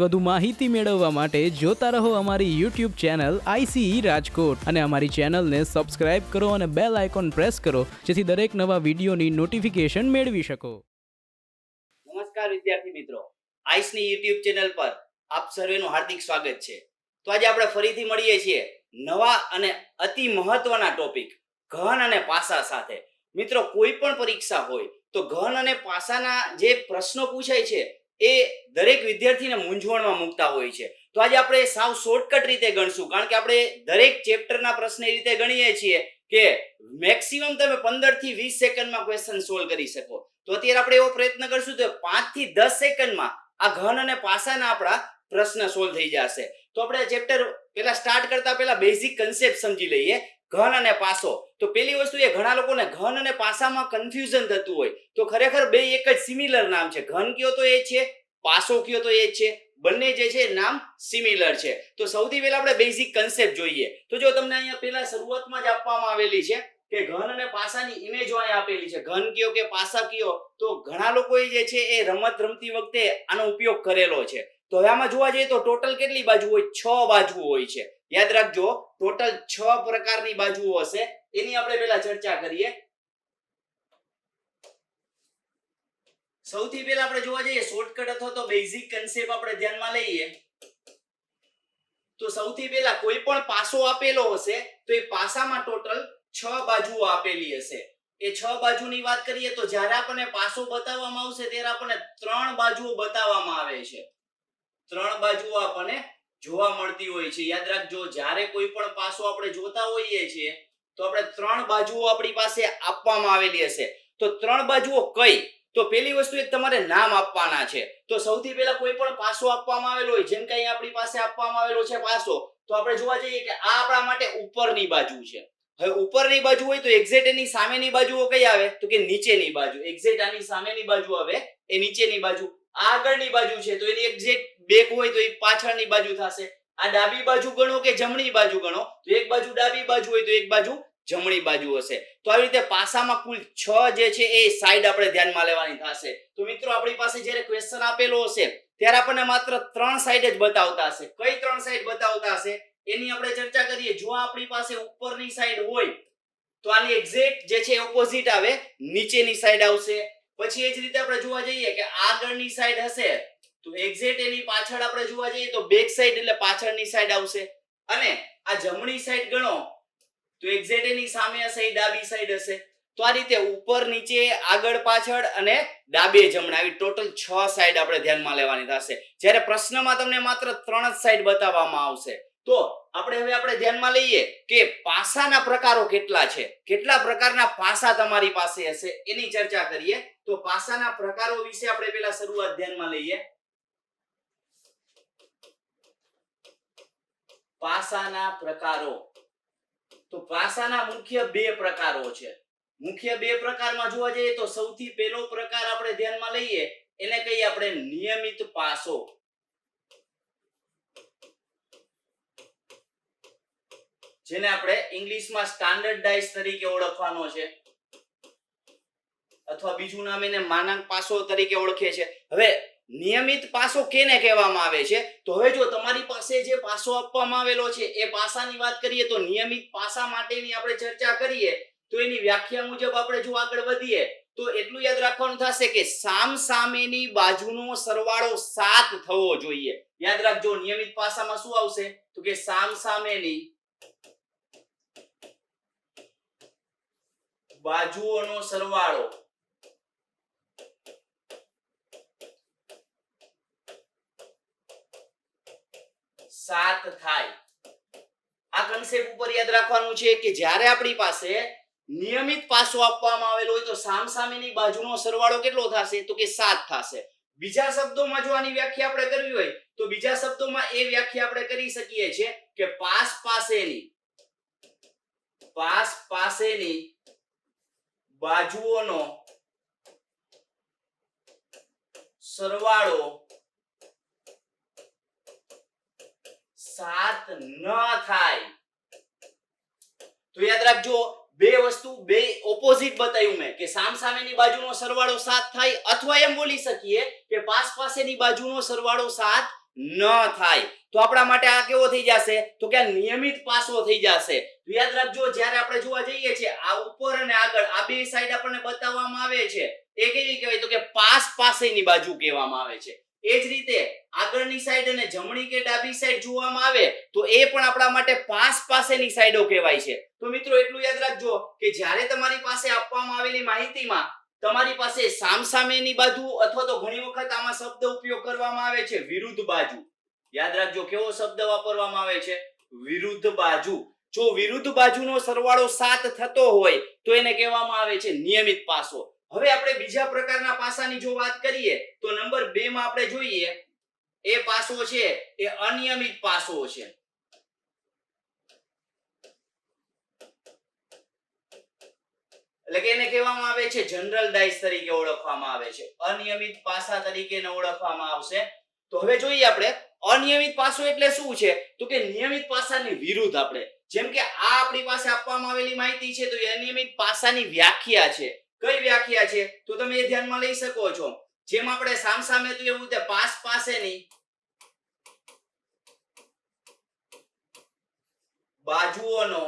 વધુ માહિતી મેળવવા માટે જોતા રહો અમારી YouTube ચેનલ ICE રાજકોટ અને અમારી ચેનલને સબસ્ક્રાઇબ કરો અને બેલ આઇકોન પ્રેસ કરો જેથી દરેક નવા વિડીયોની નોટિફિકેશન મેળવી શકો. નમસ્કાર વિદ્યાર્થી મિત્રો, આઈસની YouTube ચેનલ પર આપ સર્વેનું હાર્દિક સ્વાગત છે. તો આજે આપણે ફરીથી મળીએ છીએ નવા અને અતિ મહત્વના ટોપિક ઘન અને પાસા સાથે. મિત્રો, કોઈ પણ પરીક્ષા હોય તો ઘન અને પાસાના જે પ્રશ્નો પૂછાય છે એ દરેક વિદ્યાર્થીને મૂંઝવણમાં મૂકતા હોય છે. તો આજે આપણે સાવ શોર્ટકટ રીતે ગણશું, કારણ કે આપણે દરેક ચેપ્ટરના પ્રશ્ન એ રીતે ગણીએ છીએ કે મેક્સિમમ તમે 15 થી 20 સેકન્ડમાં ક્વેશ્ચન સોલ્વ કરી શકો. તો અત્યારે આપણે એવો પ્રયત્ન કરશું તો 5 થી 10 સેકન્ડમાં આ ઘન અને પાસાના આપણા પ્રશ્ન સોલ્વ થઈ જશે. તો આપણે ચેપ્ટર પહેલા સ્ટાર્ટ કરતા પહેલા બેઝિક કન્સેપ્ટ સમજી લઈએ. ઘન અને પાસો. તો પહેલી વસ્તુ એ, ઘણા લોકોને ઘન અને પાસામાં કન્ફ્યુઝન થતું હોય. તો ખરેખર બે એક જ સિમિલર નામ છે. ઘન કયો તો એ છે, પાસો કયો તો એ છે. બંને જે છે નામ સિમિલર છે. તો સૌથી પહેલા આપણે બેઝિક કન્સેપ્ટ જોઈએ. તો જો તમને અહીંયા પહેલા શરૂઆતમાં જ આપવામાં આવેલી છે કે ઘન અને પાસાની ઇમેજો અહીંયા આપેલી છે. ઘન કયો કે પાસા કયો, તો ઘણા લોકોએ જે છે એ રમત રમતી વખતે આનો ઉપયોગ કરેલો છે. તો હવે આમાં જોવા જઈએ તો ટોટલ કેટલી બાજુ હોય? 6 બાજુઓ હોય છે. યાદ રાખજો, ટોટલ 6 પ્રકારની બાજુઓ હશે. એની આપણે પહેલા ચર્ચા કરીએ. સૌથી પહેલા આપણે જોવા જઈએ શોર્ટકટ અથવા તો બેઝિક કન્સેપ્ટ આપણે ધ્યાનમાં લઈએ. તો સૌથી પહેલા કોઈ પણ પાસો આપેલો હશે તો એ પાસામાં ટોટલ 6 બાજુઓ આપેલી હશે. એ 6 બાજુની વાત કરીએ તો જ્યારે આપણને પાસો બતાવવામાં આવશે ત્યારે આપણને 3 બાજુઓ બતાવવામાં આવે છે. 3 બાજુઓ આપણને જોવા મળતી હોય છે. યાદ રાખજો, જ્યારે કોઈ પણ પાસો આપણે જોતા હોઈએ છીએ તો આપણે 3 બાજુઓ આપણી પાસે આપવામાં આવેલી હશે. તો 3 બાજુઓ કઈ? તો પહેલી વસ્તુ એક તમારે નામ આપવાના છે. તો સૌથી પહેલા કોઈ પણ પાસો આપવામાં આવેલો હોય, જેમ કે અહીં આપણી પાસે આપવામાં આવેલો છે પાસો, તો આપણે જોવા જઈએ કે આ આપણા માટે ઉપરની બાજુ છે. હવે ઉપરની બાજુ હોય તો એક્ઝેક્ટ એની સામેની બાજુઓ કઈ આવે? તો કે નીચેની બાજુ. એક્ઝેક્ટ આની સામેની બાજુ આવે એ નીચેની બાજુ. આગળની બાજુ છે તો એની એક્ઝેક્ટ બેક હોય તો એ પાછળની બાજુ થશે. આ ડાબી બાજુ ગણો કે જમણી બાજુ ગણો, તો એક બાજુ ડાબી બાજુ હોય તો એક બાજુ જમણી બાજુ હશે. તો આવી રીતે પાસામાં કુલ 6 જે છે એ સાઈડ આપણે ધ્યાનમાં લેવાની થશે. તો મિત્રો, આપણી પાસે જ્યારે ક્વેશ્ચન આપેલો હશે ત્યારે આપણને માત્ર 3 સાઈડ જ બતાવતા હશે. કઈ 3 સાઈડ બતાવતા હશે એની આપણે ચર્ચા કરીએ. જો આપણી પાસે ઉપરની સાઈડ હોય તો આની એક્ઝેક્ટ જે છે ઓપોઝિટ આવે, નીચેની સાઈડ આવશે. પછી એ જ રીતે આપણે જોવા જઈએ કે આગળની સાઈડ હશે તો એક્ઝેક્ટ એની પાછળ આપણે જોવા જઈએ તો બેક સાઈડ એટલે પાછળની સાઈડ આવશે. અને આ જમણી સાઈડ ગણો તો એક્ઝેક્ટ એની સામે હશે એ ડાબી સાઈડ હશે. તો આ રીતે ઉપર નીચે આગળ પાછળ અને ડાબે જમણે આવી ટોટલ 6 સાઈડ આપણે ધ્યાનમાં લેવાની થશે. જ્યારે પ્રશ્નમાં તમને માત્ર 3 જ સાઈડ બતાવવામાં આવશે. તો આપણે ધ્યાનમાં લઈએ કે પાસાના પ્રકારો કેટલા છે, કેટલા પ્રકારના પાસા તમારી પાસે હશે એની ચર્ચા કરીએ. તો પાસાના પ્રકારો વિશે આપણે પહેલા શરૂઆત ધ્યાનમાં લઈએ. પાસાના પ્રકારો. તો પાસાના મુખ્ય 2 પ્રકારો છે. મુખ્ય 2 પ્રકારમાં જોવા જઈએ તો સૌથી પહેલો પ્રકાર આપણે ધ્યાનમાં લઈએ એને કહીએ આપણે નિયમિત પાસો. જેને આપણે ઇંગ્લિશમાં સ્ટાન્ડર્ડાઇઝ તરીકે ઓળખવાનો છે, અથવા બીજું નામ એને માનાંક પાસો તરીકે ઓળખે છે. હવે નિયમિત પાસો કેને કહેવામાં આવે છે? તો હવે જો તમારી પાસે જે પાસો આપવામાં આવેલો છે એ પાસાની વાત કરીએ તો નિયમિત પાસા માટેની આપણે ચર્ચા કરીએ તો એની વ્યાખ્યા મુજબ આપણે જો આગળ વધીએ તો એટલું યાદ રાખવાનું થશે કે સામસામેની બાજુનો સરવાળો 7 થવો જોઈએ. યાદ રાખજો, નિયમિત પાસામાં શું આવશે? તો કે સામસામેની બાજુઓનો સરવાળો 7 થાય. આ કન્સેપ્ટ ઉપર યાદ રાખવાનું છે કે જ્યારે આપણી પાસે નિયમિત પાસો આપવામાં આવેલો હોય તો સામસામેની બાજુનો સરવાળો કેટલો થશે? તો કે 7 થશે. બીજા શબ્દોમાં જો આની વ્યાખ્યા આપણે કરવી હોય તો બીજા શબ્દોમાં એ વ્યાખ્યા આપણે કરી શકીએ છીએ કે પાસ પાસેની બાજુઓનો સરવાળો 7 ન થાય. તો યાદ રાખજો, બે વસ્તુ બે ઓપોઝિટ બતાવ્યું મેં કે સામસામેની બાજુનો સરવાળો 7 થાય, અથવા એમ બોલી શકીએ કે પાસેની બાજુનો સરવાળો 7 ન થાય. તો આપણા માટે આ કેવો થઈ જશે તો કે આ નિયમિત પાસો થઈ જશે. તો યાદ રાખજો જ્યારે આપણે જોવા જઈએ છીએ આ ઉપર અને આગળ આ બે સાઈડ આપણને બતાવવામાં આવે છે એ કેવી કહેવાય તો કે પાસ પાસેની બાજુ કહેવામાં આવે છે. એ જ રીતે આગળની સાઈડ અને જમણી કે ડાબી સાઈડ જોવામાં આવે તો એ પણ આપણા માટે પાસ પાસેની સાઈડો કહેવાય છે. તો મિત્રો એટલું યાદ રાખજો કે જ્યારે તમારી પાસે આપવામાં આવેલી માહિતીમાં તમારી પાસે સામસામેની બાજુ અથવા તો ઘણી વખત આમાં શબ્દ ઉપયોગ કરવામાં આવે છે વિરુદ્ધ બાજુ. યાદ રાખજો કેવો શબ્દ વાપરવામાં આવે છે વિરુદ્ધ બાજુ. જો વિરુદ્ધ બાજુનો સરવાળો 7 થતો હોય તો એને કહેવામાં આવે છે નિયમિત પાસો. હવે આપણે બીજા પ્રકારના પાસાની જો વાત કરીએ તો નંબર 2 માં આપણે જોઈએ એ પાસો છે એ અનિયમિત પાસો છે. એટલે કે એને કહેવામાં આવે છે જનરલ ડાઇસ તરીકે ઓળખવામાં આવે છે. અનિયમિત પાસા તરીકે ઓળખવામાં આવશે. તો હવે જોઈએ આપણે અનિયમિત પાસો એટલે શું છે તો કે નિયમિત પાસાની વિરુદ્ધ. આપણે જેમ કે આ આપણી પાસે આપવામાં આવેલી માહિતી છે તો એ અનિયમિત પાસાની વ્યાખ્યા છે. કઈ વ્યાખ્યા છે તો તમે એ ધ્યાનમાં લઈ શકો છો. જેમ આપણે સામસામે તો એવું છે પાસ પાસેની બાજુઓનો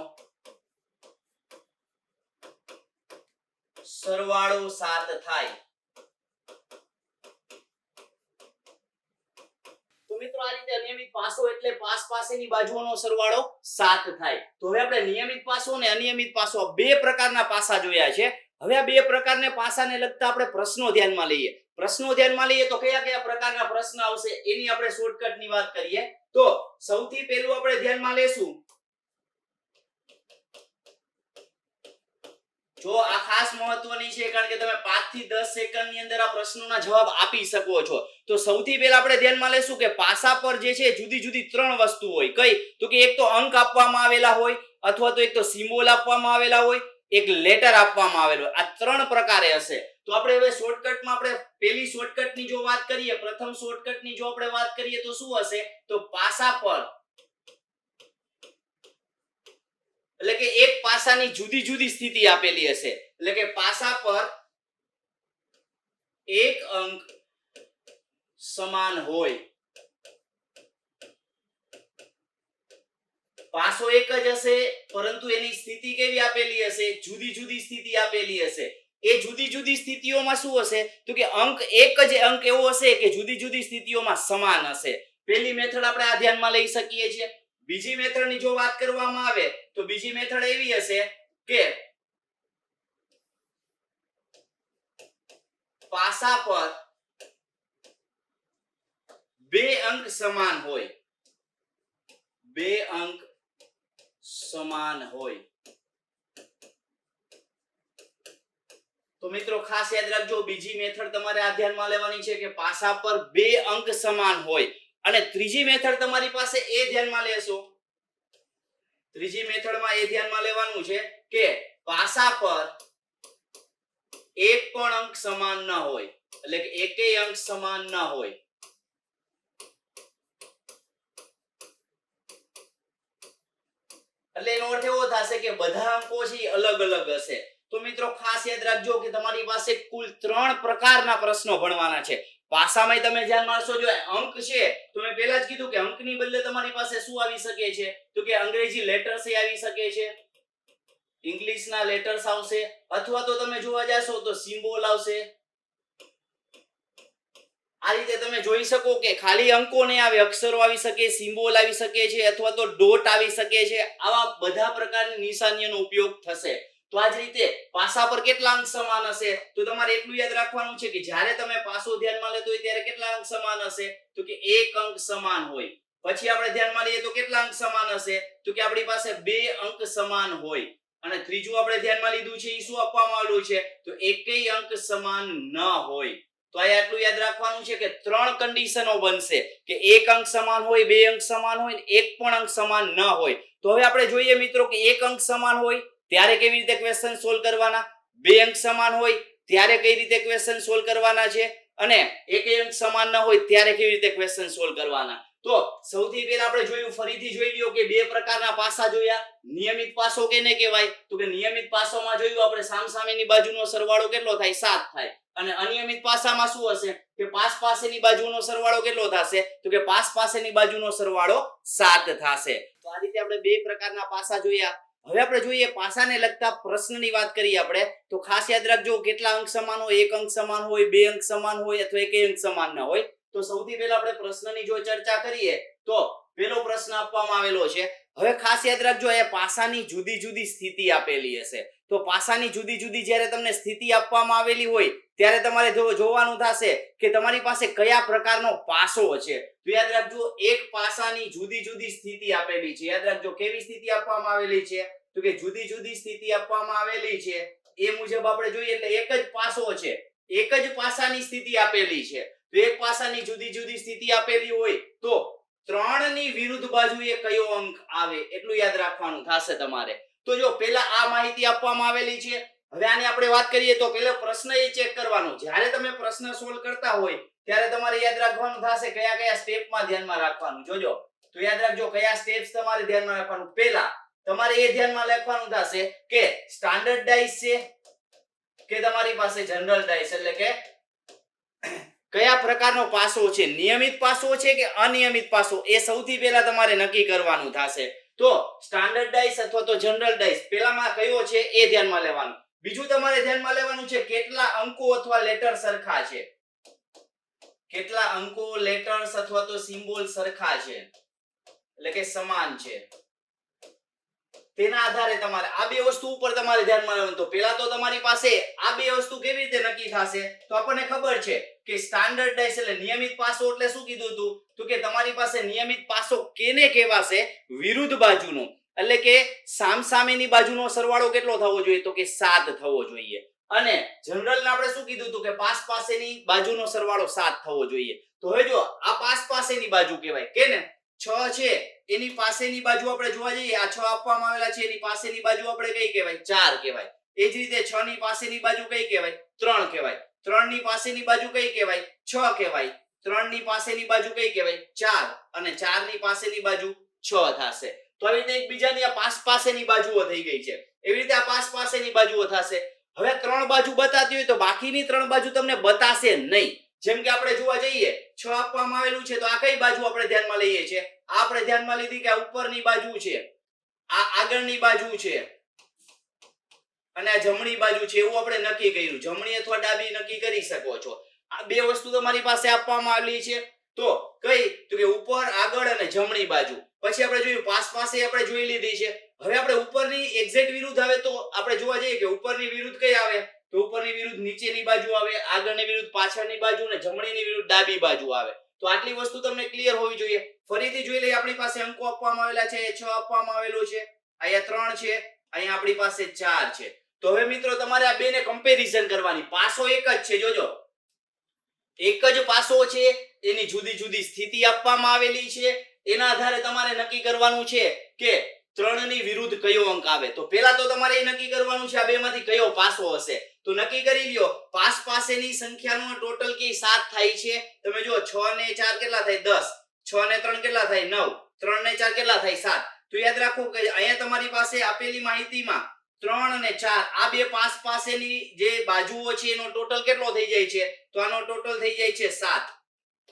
સરવાળો 7 થાય. તો મિત્રો આ રીતે અનિયમિત પાસો એટલે પાસ પાસેની બાજુઓનો સરવાળો 7 થાય. તો હવે આપણે નિયમિત પાસો અને અનિયમિત પાસો બે પ્રકારના પાસા જોયા છે. હવે આ બે પ્રકારના પાસાને લગતા આપણે પ્રશ્નો ધ્યાનમાં લઈએ. પ્રશ્નો ધ્યાનમાં લઈએ તો કયા કયા પ્રકારના પ્રશ્ન આવશે એની આપણે શોર્ટકટ ની વાત કરીએ. તો સૌથી પહેલું આપણે ધ્યાનમાં લેશું. જો આ ખાસ મહત્વની છે કારણ કે તમે 5 થી 10 સેકન્ડની અંદર આ પ્રશ્નોના જવાબ આપી શકો છો. તો સૌથી પહેલા આપણે ધ્યાનમાં લેશું કે પાસા પર જે છે જુદી જુદી 3 વસ્તુ હોય. કઈ તો કે એક તો અંક આપવામાં આવેલા હોય અથવા તો એક તો સિમ્બોલ આપવામાં આવેલા હોય એક લેટર આપવામાં આવેલો હોય. આ 3 પ્રકારે હશે. તો આપણે હવે શોર્ટકટમાં આપણે પહેલી શોર્ટકટની જો વાત કરીએ પ્રથમ શોર્ટકટની જો આપણે વાત કરીએ તો શું હશે તો પાસા પર એટલે કે એક પાસાની જુદી જુદી સ્થિતિ આપેલી હશે. એટલે કે પાસા પર એક અંક સમાન હોય. પાસો એક જ હશે પરંતુ એની સ્થિતિ કેવી આપેલી હશે જુદી જુદી સ્થિતિ આપેલી હશે. એ જુદી જુદી સ્થિતિઓમાં શું હશે તો કે અંક એક જ અંક એવો હશે કે જુદી જુદી સ્થિતિઓમાં સમાન હશે. પહેલી મેથડ આપણે આ ધ્યાનમાં લઈ શકીએ છીએ. બીજી મેથડની જો વાત કરવામાં આવે તો બીજી મેથડ એવી હશે કે પાસા પર બે અંક સમાન હોય. બે અંક સમાન હોય. તો મિત્રો ખાસ યાદ રાખજો બીજી મેથડ તમારે આ ધ્યાનમાં લેવાની છે કે પાસા પર બે અંક સમાન હોય. અને ત્રીજી મેથડ તમારી પાસે એ ધ્યાનમાં લેશો. ત્રીજી મેથડમાં એ ધ્યાનમાં લેવાનું છે કે પાસા પર એક પણ અંક સમાન ન હોય. એટલે કે એકેય અંક સમાન ન હોય. એટલે એનો અર્થ એવો થશે કે બધા અંકો છે અલગ અલગ હશે. તો મિત્રો ખાસ યાદ રાખજો કે તમારી પાસે કુલ 3 પ્રકારના પ્રશ્નો ભણવાના છે. પાસામાં તમે ધ્યાનમાં રાખશો જો અંક છે તો મેં પહેલા જ કીધું કે અંકની બદલે તમારી પાસે શું આવી શકે છે તો કે અંગ્રેજી લેટર્સ આવી શકે છે, ઇંગ્લિશના લેટર્સ આવશે અથવા તો તમે જોવા જાશો તો સિમ્બોલ આવશે. આ રીતે તમે જોઈ શકો કે ખાલી અંકો નહીં આવે અક્ષરો આવી શકે, સિમ્બોલ આવી શકે છે અથવા તો ડોટ આવી શકે છે. આવા બધા પ્રકારની નિશાનીઓનો ઉપયોગ થશે. તો આ જ રીતે પાસા પર કેટલા અંક સમાન હશે તો તમારે એટલું યાદ રાખવાનું છે કે જ્યારે તમે પાસો ધ્યાનમાં લેતો હોય ત્યારે કેટલા અંક સમાન હશે તો કે એક અંક સમાન હોય. પછી આપણે ધ્યાનમાં લઈએ તો કેટલા અંક સમાન હશે તો કે આપણી પાસે બે અંક સમાન હોય. અને ત્રીજું આપણે ધ્યાનમાં લીધું છે એ શું આપવામાં આવેલું છે તો એકેય અંક સમાન ન હોય. તો આ આટલું યાદ રાખવાનું છે કે 3 કન્ડિશનો બનશે કે એક અંક સમાન હોય, બે અંક સમાન હોય, એક પણ અંક સમાન ન હોય. તો હવે આપણે જોઈએ મિત્રો કે એક અંક સમાન હોય ત્યારે કેવી રીતે ક્વેશ્ચન સોલ્વ કરવાના, બે અંક સમાન હોય ત્યારે કઈ રીતે ક્વેશ્ચન સોલ્વ કરવાના છે અને એકેય અંક સમાન ન હોય ત્યારે કેવી રીતે ક્વેશ્ચન સોલ્વ કરવાના. તો સૌથી પહેલા આપણે જોયું ફરીથી જોઈ લ્યો કે બે પ્રકારના પાસા જોયા. નિયમિત પાસો કેને કહેવાય તો કે નિયમિત પાસોમાં જોયું આપણે સામસામેની બાજુનો સરવાળો કેટલો થાય 7 થાય અને અનિયમિત પાસામાં શું હશે કે પાસ પાસેની બાજુનો સરવાળો કેટલો થશે તો કે પાસ પાસેની બાજુનો સરવાળો 7 થશે. તો આ રીતે આપણે બે પ્રકારના પાસા જોયા. હવે આપણે જોઈએ પાસાને લગતા પ્રશ્નની વાત કરીએ આપણે તો ખાસ યાદ રાખજો કેટલા અંક સમાન હોય, એક અંક સમાન હોય, બે અંક સમાન હોય અથવા એકેય અંક સમાન ન હોય. તો સૌથી પહેલા આપણે પ્રશ્નની જો ચર્ચા કરીએ તો પહેલો પ્રશ્ન આપવામાં આવેલો છે. હવે ખાસ યાદ રાખજો એ પાસાની જુદી જુદી સ્થિતિ આપેલી હશે. તો પાસાની જુદી જુદી જ્યારે તમને સ્થિતિ આપવામાં આવેલી હોય ત્યારે તમારે જોવાનું થશે કે તમારી પાસે કયા પ્રકારનો પાસો છે. તો યાદ રાખજો એક પાસાની જુદી જુદી સ્થિતિ આપેલી છે. યાદ રાખજો કેવી સ્થિતિ આપવામાં આવેલી છે તો કે જુદી જુદી સ્થિતિ આપવામાં આવેલી છે. એ મુજબ આપણે જોઈએ એટલે એક જ પાસો છે, એક જ પાસાની સ્થિતિ આપેલી છે. તો એક પાસાની જુદી જુદી સ્થિતિ આપેલી હોય તો 3 ની વિરુદ્ધ બાજુએ કયો અંક આવે એટલું યાદ રાખવાનું થશે તમારે. તો જો પહેલા આ માહિતી આપવામાં આવેલી છે. હવે આની આપણે વાત કરીએ તો પહેલો પ્રશ્ન એ ચેક કરવાનો. જ્યારે તમે પ્રશ્ન સોલ્વ કરતા હોય ત્યારે તમારે યાદ રાખવાનું થશે કયા કયા સ્ટેપમાં ધ્યાનમાં રાખવાનું. જોજો તો યાદ રાખજો કયા સ્ટેપ્સ તમારે ધ્યાનમાં રાખવાનું. પહેલા તમારે એ ધ્યાનમાં રાખવાનું થશે કે સ્ટાન્ડર્ડ ડાઇસ છે કે તમારી પાસે જનરલ ડાઇસ એટલે કે કયા પ્રકારનો પાસો છે, નિયમિત પાસો છે કે અનિયમિત પાસો એ સૌથી પહેલા તમારે નક્કી કરવાનું થશે. તો સ્ટાન્ડર્ડ ડાઇસ અથવા તો જનરલ ડાઇસ પહેલામાં કયો છે એ ધ્યાનમાં લેવાનું. બીજું તમારે ધ્યાનમાં લેવાનું છે કેટલા અંકો અથવા લેટર સરખા છે, કેટલા અંકો, લેટર્સ અથવા તો સિમ્બોલ સરખા છે એટલે કે સમાન છે. તેના આધારે તમારે આ બે વસ્તુ ઉપર તમારે ધ્યાનમાં લેવાનું. તો પહેલા તો તમારી પાસે આ બે વસ્તુ કેવી રીતે નક્કી થશે તો આપણને ખબર છે કે સ્ટાન્ડર્ડ ડાઇસ એટલે નિયમિત પાસો એટલે શું કીધું હતું તો કે તમારી પાસે નિયમિત પાસો કેને કહેવાશે વિરુદ્ધ બાજુનો એટલે કે સામસામેની બાજુનો સરવાળો કેટલો થવો જોઈએ તો કે 7 થવો જોઈએ. અને જનરલ ને આપણે શું કીધું હતું કે પાસ પાસેની બાજુનો સરવાળો 7 થવો જોઈએ. તો હવે જો આ પાસ પાસેની બાજુ કહેવાય કે ને 6 છે એની પાસેની બાજુ આપણે જોવા જઈએ આ 6 આપવામાં આવેલા છે એની પાસેની બાજુ આપણે કઈ કહેવાય 4 કહેવાય. એ જ રીતે 6 ની પાસેની બાજુ કઈ કહેવાય 3 કહેવાય. 3 ની પાસેની બાજુ કઈ કહેવાય 6 કહેવાય. 3 ની પાસેની બાજુ કઈ કહેવાય 4 અને 4 ની પાસેની બાજુ 6 થશે. તો આવી રીતે એકબીજાની આ પાસ પાસેની બાજુઓ થઈ ગઈ છે. એવી રીતે આ પાસ પાસેની બાજુઓ થશે. હવે 3 બાજુ બતાતી હોય તો બાકીની 3 બાજુ તમને બતાશે નહીં. જેમ કે આપણે જોવા જઈએ 6 આપવામાં આવેલું છે તો આ કઈ બાજુ આપણે ધ્યાનમાં લઈએ છીએ આ આપણે ધ્યાનમાં લીધી કે આ ઉપરની બાજુ છે, આ આગળની બાજુ છે અને આ જમણી બાજુ છે એવું આપણે નક્કી કર્યું. જમણી અથવા ડાબી નક્કી કરી શકો છો. આ બે વસ્તુ તમારી પાસે આપવામાં આવેલી છે તો કઈ તો કે ઉપર, આગળ અને જમણી બાજુ. પછી આપણે જોયું પાસ પાસે આપણે જોઈ લીધી છે. હવે આપણે ઉપરની એક્ઝેક્ટ વિરુદ્ધ આવે તો આપણે જોવા જઈએ કે ઉપરની વિરુદ્ધ કઈ આવે તો ઉપરની વિરુદ્ધ નીચેની બાજુ આવે, આગળની વિરુદ્ધ પાછળની બાજુ અને જમણીની વિરુદ્ધ ડાબી બાજુ આવે. તો આટલી વસ્તુ તમને ક્લિયર હોવી જોઈએ. ફરીથી જોઈ લઈએ આપણી પાસે અંકો આપવામાં આવેલા છે 6 આપવામાં આવેલો છે, અહીંયા 3 છે, અહીંયા આપણી પાસે 4 છે. તો હવે મિત્રો તમારે આ બેને કમ્પેરિઝન કરવાની. પાસો એક જ છે જોજો, એક જ પાસો છે એની જુદી જુદી સ્થિતિ આપવામાં આવેલી છે. એના આધારે તમારે નક્કી કરવાનું છે કે 3 ની વિરુદ્ધ કયો અંક આવે. તો પહેલા તો તમારે એ નક્કી કરવાનું છે આ બેમાંથી કયો પાસો હશે. તો નક્કી કરી લ્યો પાસ પાસેની સંખ્યાનો ટોટલ કે 7 થાય છે. તમે જો 6 ને 4 કેટલા થાય 10, 6 ને 3 કેટલા થાય 9, 3 ને 4 કેટલા થાય 7. તો યાદ રાખો કે અહીંયા તમારી પાસે આપેલી માહિતીમાં 3 અને 4 આ બે પાસ પાસેની જે બાજુઓ છે એનો ટોટલ કેટલો થઈ જાય છે તો આનો ટોટલ થઈ જાય છે 7.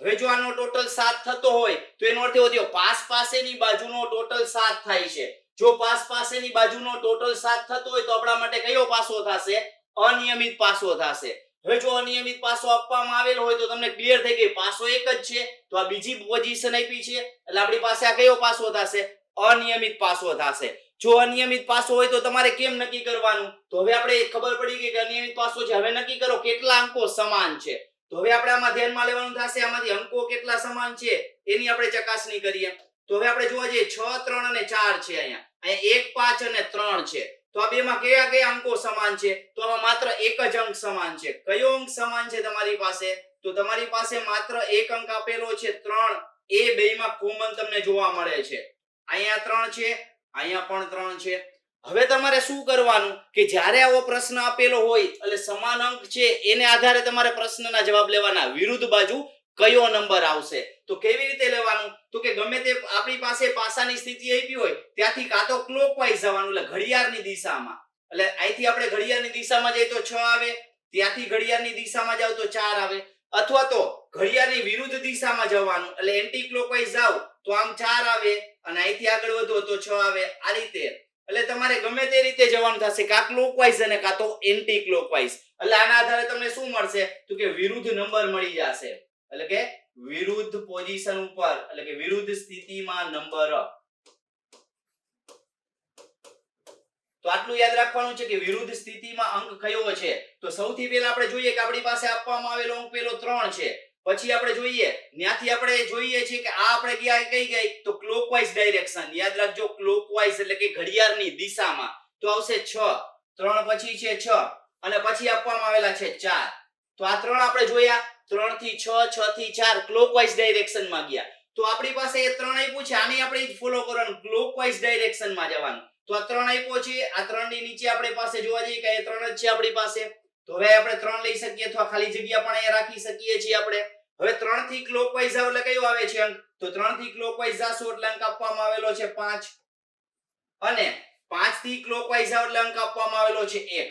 હવે જો આનો ટોટલ 7 થતો હોય તો એનો અર્થ એવો થયો પાસ પાસેની બાજુનો ટોટલ 7 થાય છે. જો પાસ પાસેની બાજુનો ટોટલ 7 થતો હોય તો આપણા માટે કયો પાસો થશે અનિયમિત પાસો થશે. હવે જો અનિયમિત પાસો આપવામાં આવેલો હોય તો તમને ક્લિયર થઈ ગઈ પાસો એક જ છે તો આ બીજી પોઝિશન આપી છે એટલે આપણી પાસે આ કયો પાસો થશે અનિયમિત પાસો થશે. જો અનિયમિત પાસો હોય તો તમારે કેમ નક્કી કરવાનું તો હવે આપણે ખબર પડી ગઈ કે અનિયમિત પાસો છે. હવે નક્કી કરો કેટલા અંકો સમાન છે. તો હવે આપણે આમાં ધ્યાનમાં લેવાનું થશે આમાંથી અંકો કેટલા સમાન છે એની આપણે ચકાસણી કરીએ. તો હવે આપણે જોવા જઈએ 6, 3 અને 4 છે. અહીંયા 1, 5 અને 3 છે. તો આ બેમાં કયા કયા અંકો સમાન છે તો આમાં માત્ર એક જ અંક સમાન છે. કયો અંક સમાન છે તમારી પાસે તો તમારી પાસે માત્ર એક અંક આપેલો છે 3. એ બેમાં કોમન તમને જોવા મળે છે. અહીંયા 3 છે, અહીંયા પણ 3 છે. હવે તમારે શું કરવાનું કે જ્યારે આવો પ્રશ્ન આપેલો હોય એટલે સમાન અંક છે એને આધારે તમારે પ્રશ્નના જવાબ લેવાના. વિરુદ્ધ બાજુ કયો નંબર આવશે તો કેવી રીતે લેવાનું તો કે ગમે તે આપણી પાસે પાસાની સ્થિતિ આપી હોય ત્યાંથી કાં તો ક્લોકવાઇઝ જવાનું એટલે ઘડિયાળની દિશામાં. એટલે અહીંથી આપણે ઘડિયાળની દિશામાં જઈએ તો 6 આવે, ત્યાંથી ઘડિયાળની દિશામાં જાવ તો 4 આવે, અથવા તો ઘડિયાળની વિરુદ્ધ દિશામાં જવાનું એટલે એન્ટી ક્લોકવાઇઝ જાવ તો આમ 4 આવે અને અહીંથી આગળ વધો તો 6 આવે. આ રીતે એટલે તમારે ગમે તે રીતે જવાનું થશે, કાં ક્લોકવાઇઝ અને કાં તો એન્ટી ક્લોકવાઇઝ. એટલે આના આધારે તમને શું મળશે તો કે વિરુદ્ધ નંબર મળી જશે, એટલે કે વિરુદ્ધ પોઝિશન ઉપર એટલે કે વિરુદ્ધ સ્થિતિમાં નંબર. તો આટલું યાદ રાખવાનું છે કે વિરુદ્ધ સ્થિતિમાં અંક કયો છે. તો સૌથી પહેલા આપણે જોઈએ કે આપણી પાસે આપવામાં આવેલો અંક પેલો 3 છે. પછી આપણે જોઈએ ત્યાંથી આપણે જોઈએ છે કે આ આપણે ગયા કઈ ગઈ તો ક્લોકવાઇઝ ડાયરેક્શન. યાદ રાખજો ક્લોકવાઇઝ એટલે કે ઘડિયાળની દિશામાં તો આવશે 6, 3 પછી છે 6 અને પછી આપવામાં આવેલા છે 4. તો આ 3 આપણે જોયા, 3 થી 6, 6 થી 4 ક્લોકવાઇઝ ડાયરેક્શનમાં ગયા. તો આપણી પાસે એ 3 આપ્યું છે, આને આપણે ફોલો કરવાનું, ક્લોકવાઇઝ ડાયરેક્શનમાં જવાનું. તો આ 3 આપ્યો છે, આ 3 ની નીચે આપણી પાસે જોવા જઈએ કે એ 3 જ છે આપણી પાસે. તો હવે આપણે 3 લઈ શકીએ અથવા ખાલી જગ્યા પણ અહીંયા રાખી શકીએ છીએ આપણે. હવે 3 થી ક્લોકવાઇઝ આવ એટલે કયો આવે છે અંક તો 3 થી ક્લોકવાઇઝ જાશો એટલે અંક આપવામાં આવેલો છે 5 અને 5 થી ક્લોકવાઇઝ આવ એટલે અંક આપવામાં આવેલો છે 1.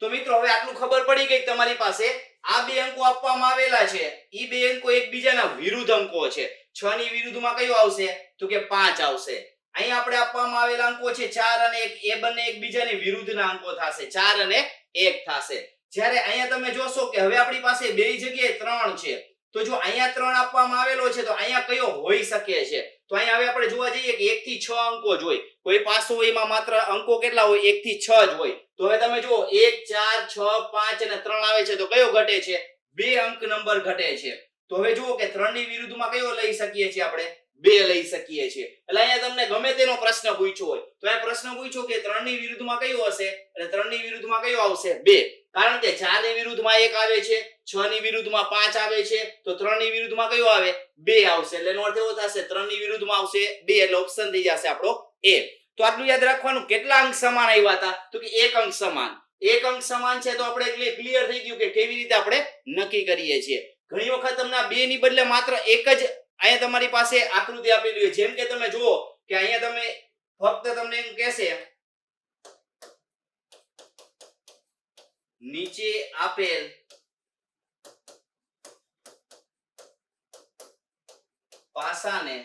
તો મિત્રો હવે આટલું ખબર પડી ગઈ તમારી પાસે આ બે અંકો આપવામાં આવેલા છે, ઈ બે અંકો એકબીજાના વિરુદ્ધ અંકો છે. 6 ની વિરુદ્ધમાં કયો આવશે તો કે 5 આવશે. અહીં આપણે આપવામાં આવેલા અંકો છે 4 અને 1, એ બંને એકબીજાની વિરુદ્ધના અંકો થશે, 4 અને 1 થશે. જ્યારે અહીંયા તમે જોશો કે હવે આપણી પાસે બે જગ્યાએ 3 છે, તો જો અહીંયા 3 આપવામાં આવેલો છે તો અહીંયા કયો હોઈ શકે છે તો અહીંયા હવે આપણે જોવા જઈએ કે 1 થી 6 અંકો જ હોય, કોઈ પાસો એમાં માત્ર અંકો કેટલા હોય 1 થી 6 જ હોય. તો હવે તમે જુઓ 1, 4, 6, 5 અને 3 આવે છે તો કયો ઘટે છે, 2 અંક નંબર ઘટે છે. તો હવે જુઓ કે 3 ની વિરુદ્ધમાં કયો લઈ શકીએ છીએ આપણે, 2 લઈ શકીએ છીએ. એટલે અહીંયા તમને ગમે તેનો પ્રશ્ન પૂછ્યો હોય તો આ પ્રશ્ન પૂછ્યો કે 3 ની વિરુદ્ધમાં કયો હશે એટલે 3 ની વિરુદ્ધમાં કયો આવશે 2, કારણ કે 4 ની વિરુદ્ધમાં 1 આવે છે, 6 ની વિરુદ્ધમાં 5 આવે છે, તો 3 ની વિરુદ્ધમાં કયો આવે 2 આવશે. એટલે એનો અર્થ એવો થશે 3 ની વિરુદ્ધમાં આવશે 2 એટલે ઓપ્શન થઈ જશે આપણો A. તો આટલું યાદ રાખવાનું. કેટલા અંક સમાન આવ્યા હતા તો કે 1 અંક સમાન. 1 અંક સમાન છે તો આપણે ક્લિયર થઈ ગયું કે કેવી રીતે આપણે નક્કી કરીએ છીએ. ઘણી વખત તમને 2 ની બદલે માત્ર એક જ અહીંયા તમારી પાસે આકૃતિ આપેલી હોય, જેમ કે તમે જુઓ કે અહીંયા તમે ફક્ત તમને એમ કહેશે નીચે આપેલ પાસાને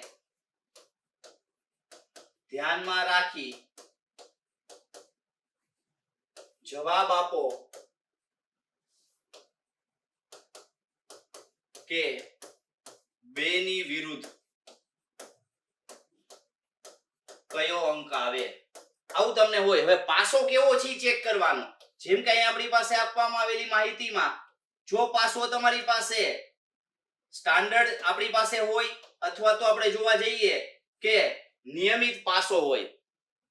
ધ્યાનમાં રાખી જવાબ આપો કે 2 ની વિરુદ્ધ કયો અંક આવે. આવું તમને હોય. હવે પાસો કેવો છે ચેક કરવાનો. જેમ કે અહીંયા આપણી પાસે આપવામાં આવેલી માહિતીમાં જો પાસો તમારી પાસે સ્ટાન્ડર્ડ આપણી પાસે હોય અથવા તો આપણે જોવા જઈએ કે નિયમિત પાસો હોય,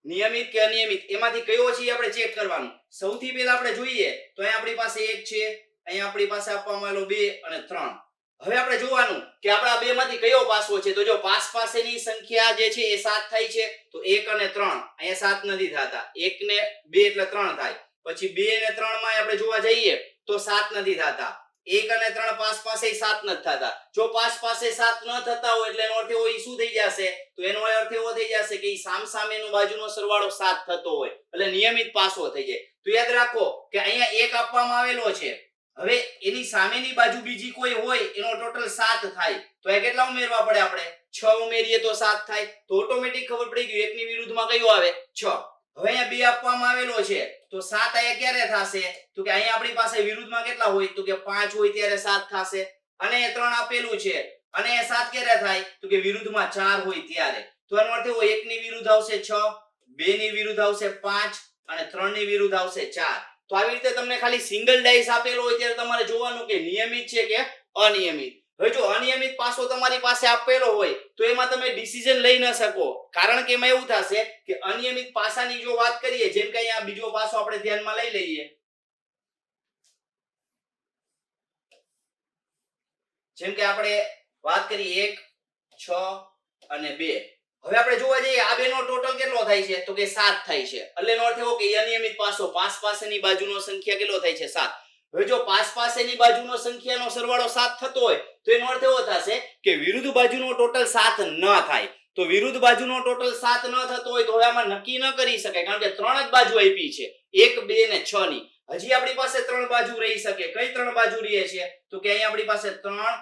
નિયમિત કે અનિયમિત એમાંથી કયો છે આપણે ચેક કરવાનું. સૌથી પહેલા આપણે જોઈએ તો અહીંયા આપણી પાસે 1 છે, અહીંયા આપણી પાસે આપવામાં આવેલો 2 અને 3. હવે આપણે જોવાનું કે આપણા બે માંથી કયો પાસો છે. તો જો પાસેની સંખ્યા જે છે એ 7 થાય છે તો 1 અને 3 અહીંયા 7 નથી થતા, 1 ને 2 એટલે 3 થાય. પછી 2 અને 3 માં આપણે જોવા જઈએ તો 7 નથી થતા, 1 અને 3 પાસે 7 નથી થતા. જો પાસે 7 ન થતા હોય એટલે એનો અર્થ એવો ઈ શું થઈ જશે તો એનો અર્થ એવો થઈ જશે કે ઈ સામસામેનો બાજુનો સરવાળો 7 થતો હોય એટલે નિયમિત પાસો થઈ જાય. તો યાદ રાખો કે અહીંયા 1 આપવામાં આવેલો છે, હવે એની સામેની બાજુ બીજી કોઈ હોય એનો ટોટલ 7 થાય તો એ કેટલા ઉમેરવા પડે આપણે 6 ઉમેરીએ તો 7 થાય. તો ઓટોમેટિક ખબર પડી ગઈ 1 ની વિરુદ્ધમાં કયો આવે 6. હવે અહીંયા 2 આપવામાં આવેલો છે તો 7 અહીંયા ક્યારે થશે તો કે અહીંયા આપણી પાસે વિરુદ્ધમાં કેટલા હોય તો કે 5 હોય ત્યારે 7 થશે, અને 3 આપેલું છે અને 7 ક્યારે થાય તો કે વિરુદ્ધમાં 4 હોય ત્યારે. તો એનો અર્થ એવો 1 ની વિરુદ્ધ આવશે 6, 2 ની વિરુદ્ધ આવશે 5 અને 3 ની વિરુદ્ધ આવશે 4. તો આવી રીતે તમને ખાલી સિંગલ ડાઇસ આપેલો હોય ત્યારે તમારે જોવાનું કે નિયમિત છે કે અનિયમિત. હવે જો અનિયમિત પાસો તમારી પાસે આપેલો હોય તો એમાં તમે ડિસિઝન લઈ ન શકો, કારણ કે એમાં એવું થશે કે અનિયમિત પાસાની જો વાત કરીએ, જેમ કે અહીંયા બીજો પાસો આપણે ધ્યાનમાં લઈ લઈએ, જેમ કે આપણે વાત કરી 1, 6 અને 2. હવે આપણે જોવા જઈએ આ બેનો ટોટલ કેટલો થાય છે તો કે 7 થાય છે. એટલે એનો અર્થ એવો કે અનિયમિત પાસો પાસેની બાજુનો સંખ્યા કેટલો થાય છે 7. હવે જો પાસેની બાજુનો સંખ્યાનો સરવાળો 7 થતો હોય તો એનો અર્થ એવો થશે કે વિરુદ્ધ બાજુનો ટોટલ 7 ન થાય. તો વિરુદ્ધ બાજુનો ટોટલ 7 ન થતો હોય તો હવે આમાં નક્કી ન કરી શકાય, કારણ કે 3 જ બાજુ આપી છે 1, 2 ને 6 ની. હજી આપણી પાસે 3 બાજુ રહી શકે. કઈ 3 બાજુ રહે છે? તો કે અહીંયા આપણી પાસે 3,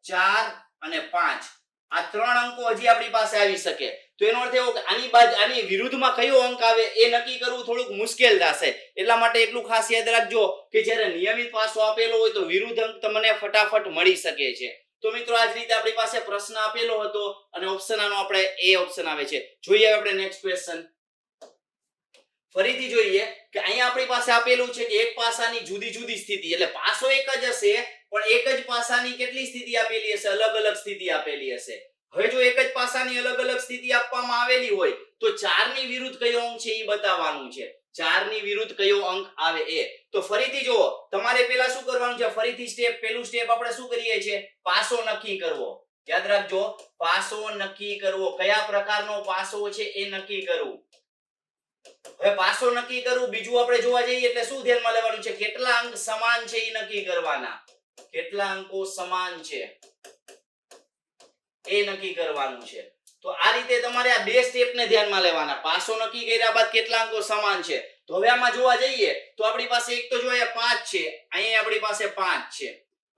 4 અને 5. આ 3 અંકો હજી આપણી પાસે આવી શકે. તો એનો અર્થ એવો કે આની વિરુદ્ધમાં કયો અંક આવે એ નક્કી કરવું થોડુંક મુશ્કેલ થશે. એટલા માટે એટલું ખાસ યાદ રાખજો કે જ્યારે નિયમિત પાસો આપેલો હોય તો વિરુદ્ધ અંક તમને ફટાફટ મળી શકે છે. તો મિત્રો આ જ રીતે આપણી પાસે પ્રશ્ન આપેલો હતો અને ઓપ્શન આનો આપણે એ ઓપ્શન આવે છે. જોઈએ આપણે નેક્સ્ટ ક્વેશ્ચન. ફરીથી જોઈએ કે અહીંયા આપણી પાસે આપેલું છે કે એક પાસાની જુદી જુદી સ્થિતિ, એટલે પાસો એક જ હશે પણ એક જ પાસાની કેટલી સ્થિતિ આપેલી હશે? અલગ અલગ સ્થિતિ આપેલી હશે. હવે જો એક જ પાસાની અલગ અલગ સ્થિતિ આપવામાં આવેલી હોય તો 4 ની વિરુદ્ધ કયો અંક છે એ બતાવવાનું છે. 4 ની વિરુદ્ધ કયો અંક આવે એ. તો ફરીથી જુઓ, તમારે પહેલા શું કરવાનું છે? ફરીથી પહેલું સ્ટેપ આપણે શું કરીએ છીએ? પાસો નક્કી કરવો. યાદ રાખજો, પાસો નક્કી કરવો. કયા પ્રકારનો પાસો છે એ નક્કી કરવું. હવે પાસો નક્કી કરવું. બીજું આપણે જોવા જઈએ એટલે શું ધ્યાનમાં લેવાનું છે? કેટલા અંક સમાન છે એ નક્કી કરવાના. કેટલા અંકો સમાન છે એ નક્કી કરવાનું છે. તો આ રીતે તમારે આ બે સ્ટેપ ને ધ્યાનમાં લેવાના. પાસો નક્કી કર્યા બાદ કેટલા અંકો સમાન છે. તો હવે આમાં જોવા જઈએ તો આપણી પાસે એક તો જો અહીંયા 5 છે, અહીંયા આપણી પાસે 5 છે,